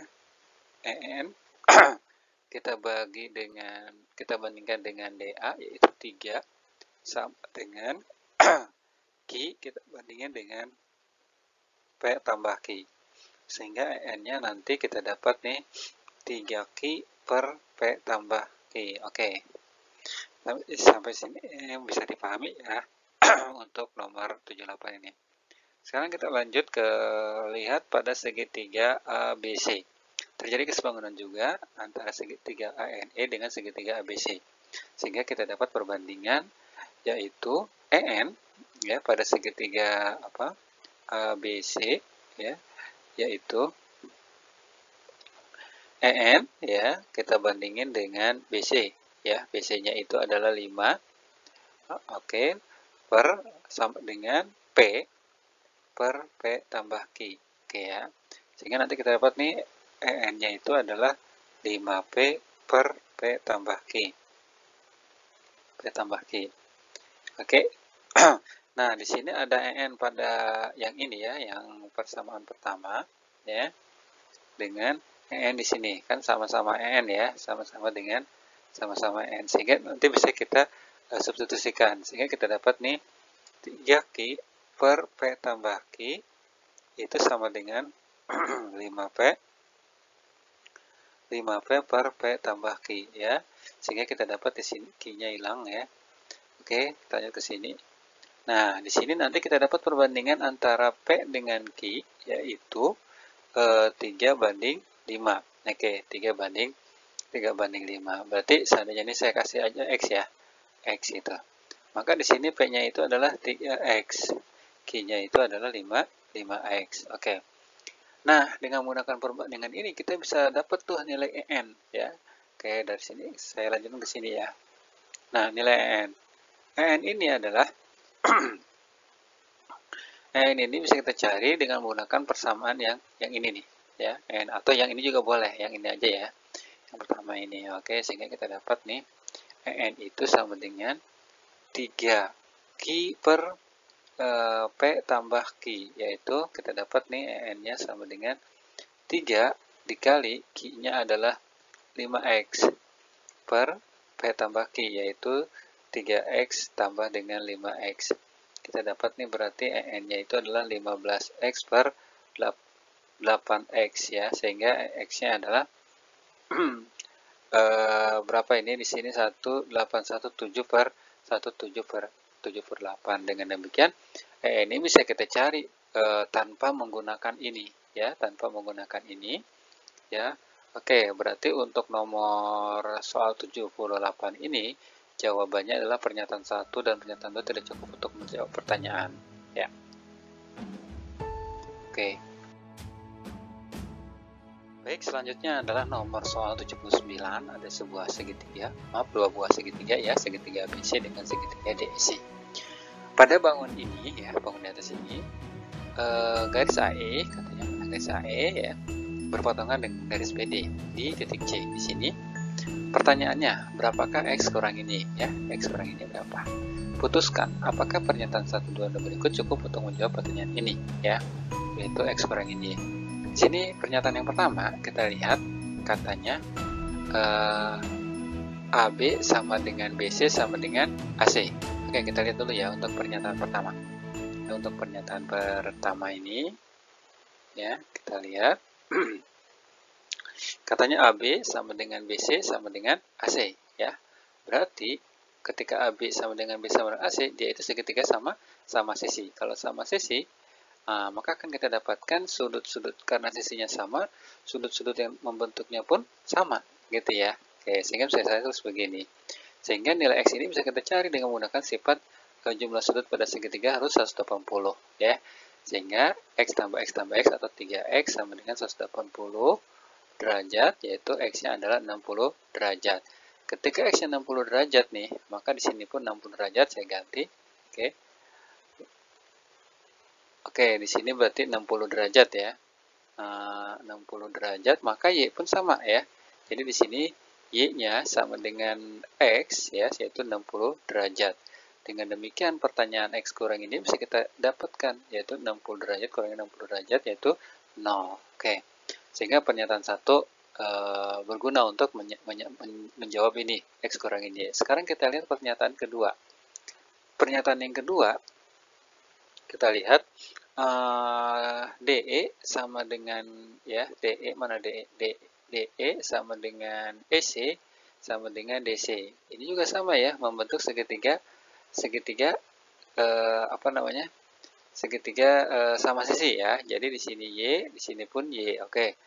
EN kita bandingkan dengan DA yaitu 3 sama dengan Q kita bandingkan dengan P tambah Q. Sehingga EN-nya nanti kita dapat nih 3Q per P tambah Q. Oke. Sampai sini bisa dipahami ya untuk nomor 78 ini. Sekarang kita lanjut ke lihat pada segitiga ABC. Terjadi kesebangunan juga antara segitiga ANE dengan segitiga ABC. Sehingga kita dapat perbandingan yaitu EN ya pada segitiga ABC ya yaitu EN ya, kita bandingin dengan BC ya. BC-nya itu adalah 5. Oke, per sama dengan P per P tambah Q. Oke ya. Sehingga nanti kita dapat nih EN-nya itu adalah 5P per P tambah Q. P tambah Q. Oke. Nah, di sini ada EN pada yang ini ya, yang persamaan pertama ya. Dengan EN di sini kan sama-sama EN ya, sama-sama dengan sama-sama EN. Sehingga nanti bisa kita substitusikan. Sehingga kita dapat nih 3Q per P tambah Q itu sama dengan 5P 5P per P tambah Q ya. Sehingga kita dapat di sini Q-nya hilang ya. Oke, kita lanjut ke sini. Nah, di sini nanti kita dapat perbandingan antara P dengan Q, yaitu 3 banding 5. Oke, 3 banding 5. Berarti seandainya ini saya kasih aja X ya. X itu. Maka di sini P-nya itu adalah 3X. Q-nya itu adalah 5X. Oke. Nah, dengan menggunakan perbandingan ini, kita bisa dapat tuh nilai EN ya. Oke, dari sini saya lanjutkan ke sini ya. Nah, nilai EN. EN ini adalah EN ini bisa kita cari dengan menggunakan persamaan yang ini nih ya, EN, atau yang ini juga boleh, yang ini aja ya, yang pertama ini. Oke, sehingga kita dapat nih EN itu sama dengan 3Q per P tambah Q, yaitu kita dapat nih EN-nya sama dengan 3 dikali Q-nya adalah 5X per P tambah Q, yaitu 3X tambah dengan 5X. Kita dapat nih berarti EN-nya itu adalah 15X per 8X ya, sehingga X-nya adalah berapa ini di sini 1817 per 17 per 8. Dengan demikian EN ini bisa kita cari tanpa menggunakan ini ya, tanpa menggunakan ini ya. Oke, berarti untuk nomor soal 78 ini jawabannya adalah pernyataan 1 dan pernyataan 2 tidak cukup untuk menjawab pertanyaan ya. Oke. Baik, selanjutnya adalah nomor soal 79. Ada sebuah segitiga, dua buah segitiga ya, segitiga ABC dengan segitiga DEC. Pada bangun ini ya, bangun di atas ini, garis AE, katanya garis AE ya, berpotongan dengan garis BD di titik C di sini. Pertanyaannya, berapakah X kurang ini ya? X kurang ini berapa? Putuskan apakah pernyataan 1, 2 berikut cukup untuk menjawab pertanyaan ini ya, yaitu X kurang ini. Di sini pernyataan yang pertama kita lihat katanya AB sama dengan BC sama dengan AC. Oke, kita lihat dulu ya untuk pernyataan pertama. Untuk pernyataan pertama ini ya, kita lihat katanya AB sama dengan BC sama dengan AC ya. Berarti ketika AB sama dengan BC sama dengan AC, dia itu segitiga sama sisi. Kalau sama sisi, maka akan kita dapatkan sudut-sudut, karena sisinya sama, sudut-sudut yang membentuknya pun sama gitu ya. Oke, sehingga saya tulis begini. Sehingga nilai X ini bisa kita cari dengan menggunakan sifat jumlah sudut pada segitiga harus 180 ya. Sehingga X tambah X tambah X atau 3X sama dengan 180 derajat, yaitu X-nya adalah 60 derajat. Ketika X-nya 60 derajat nih, maka di sini pun 60 derajat saya ganti. Oke, di sini berarti 60 derajat ya. 60 derajat, maka Y pun sama ya. Jadi di sini Y-nya sama dengan X ya, yaitu 60 derajat. Dengan demikian pertanyaan X kurang ini bisa kita dapatkan, yaitu 60 derajat kurang 60 derajat, yaitu 0. Oke. Sehingga pernyataan 1 berguna untuk menjawab ini, X kurang ini. Sekarang kita lihat pernyataan kedua. Pernyataan yang kedua, kita lihat DE sama dengan ya, DE mana DE? DE sama dengan EC sama dengan DC. Ini juga sama ya, membentuk segitiga segitiga sama sisi ya. Jadi di sini Y, di sini pun Y. Oke.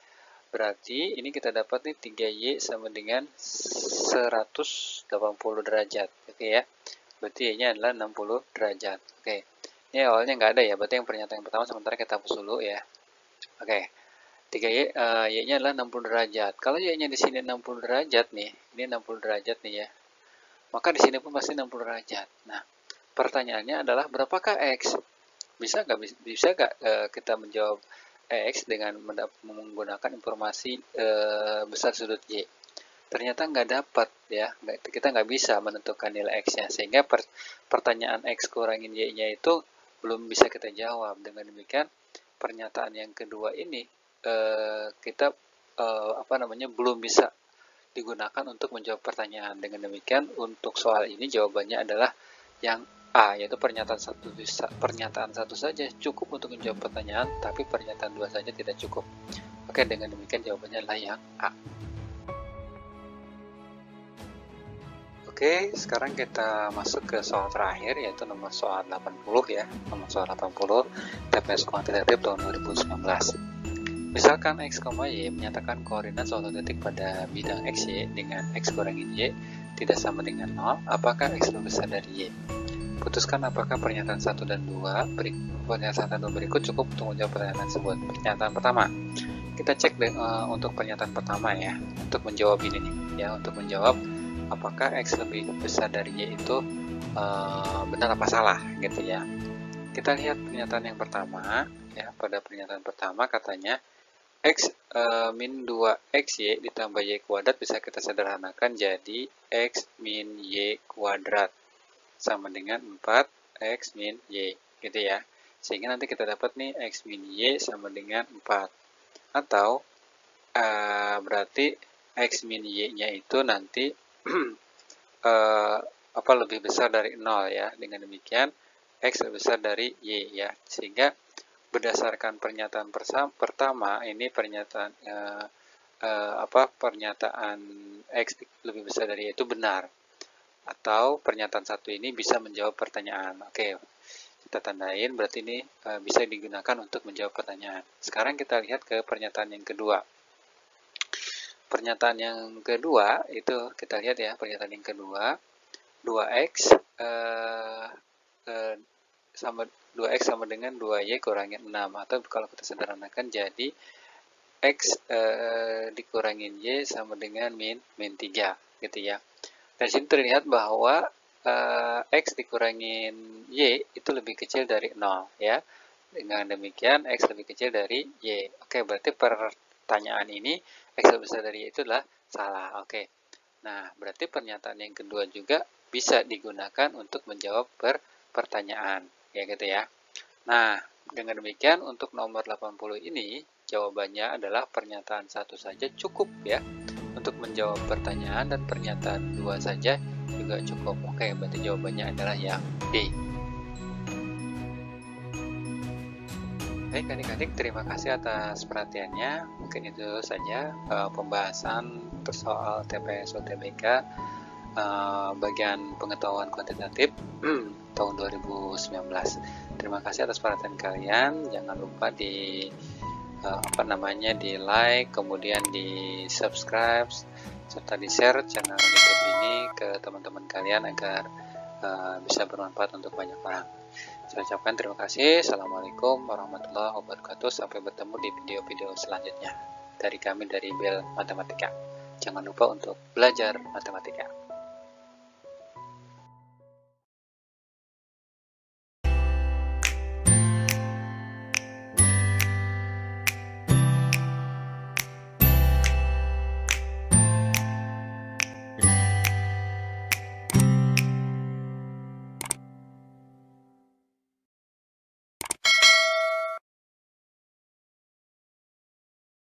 Berarti ini kita dapat nih 3Y sama dengan 180 derajat. Oke ya. Berarti Y-nya adalah 60 derajat. Oke. Ini awalnya nggak ada ya, berarti yang pernyataan yang pertama sementara kita hapus dulu ya. Oke, 3Y, Y-nya adalah 60 derajat. Kalau Y-nya di sini 60 derajat nih, ini 60 derajat nih ya, maka di sini pun pasti 60 derajat. Nah, pertanyaannya adalah berapakah X? Bisa nggak kita menjawab X dengan menggunakan informasi besar sudut Y? Ternyata nggak dapat ya, kita nggak bisa menentukan nilai X-nya, sehingga pertanyaan X kurangin Y-nya itu belum bisa kita jawab. Dengan demikian, pernyataan yang kedua ini kita belum bisa digunakan untuk menjawab pertanyaan. Dengan demikian, untuk soal ini jawabannya adalah yang A, yaitu pernyataan satu saja cukup untuk menjawab pertanyaan, tapi pernyataan dua saja tidak cukup. Oke, dengan demikian jawabannya adalah yang A. Oke, sekarang kita masuk ke soal terakhir, yaitu nomor soal 80 ya. Nomor soal 80, TPS kuantitatif tahun 2019. Misalkan X, Y menyatakan koordinat suatu titik pada bidang XY dengan X kurangin Y tidak sama dengan 0, apakah X lebih besar dari Y? Putuskan apakah pernyataan 1 dan 2 berikut cukup untuk menjawab pertanyaan tersebut. Pernyataan pertama, kita cek untuk pernyataan pertama ya, untuk menjawab ini nih ya, untuk menjawab apakah X lebih besar dari Y itu benar apa salah gitu ya. Kita lihat pernyataan yang pertama ya. Pada pernyataan pertama katanya X min 2XY ditambah Y kuadrat bisa kita sederhanakan jadi X min Y kuadrat sama dengan 4X min Y gitu ya. Sehingga nanti kita dapat nih X min Y sama dengan 4. Atau berarti X min Y-nya itu nanti lebih besar dari 0 ya. Dengan demikian X lebih besar dari Y ya. Sehingga berdasarkan pernyataan pertama ini pernyataan X lebih besar dari Y itu benar. Atau pernyataan satu ini bisa menjawab pertanyaan. Oke, kita tandain berarti ini bisa digunakan untuk menjawab pertanyaan. Sekarang kita lihat ke pernyataan yang kedua. Pernyataan yang kedua itu kita lihat ya, pernyataan yang kedua 2x sama 2x sama dengan 2y kurangin 6, atau kalau kita sederhanakan jadi x dikurangin y sama dengan min 3 gitu ya. Dan sini terlihat bahwa x dikurangin y itu lebih kecil dari 0 ya. Dengan demikian x lebih kecil dari y. Oke, berarti pertanyaan ini X lebih besar dari Y itu adalah salah. Oke. Nah, berarti pernyataan yang kedua juga bisa digunakan untuk menjawab pertanyaan. Ya gitu ya. Nah, dengan demikian untuk nomor 80 ini jawabannya adalah pernyataan satu saja cukup ya untuk menjawab pertanyaan, dan pernyataan dua saja juga cukup. Oke, berarti jawabannya adalah yang D. Baik adik-adik, terima kasih atas perhatiannya. Mungkin itu saja pembahasan soal TPS UTBK bagian pengetahuan kuantitatif tahun 2019. Terima kasih atas perhatian kalian. Jangan lupa di di like, kemudian di subscribe, serta di share channel YouTube ini ke teman-teman kalian agar bisa bermanfaat untuk banyak orang. Saya ucapkan terima kasih. Assalamualaikum warahmatullahi wabarakatuh. Sampai bertemu di video-video selanjutnya. Dari kami dari Bel Matematika. Jangan lupa untuk belajar matematika.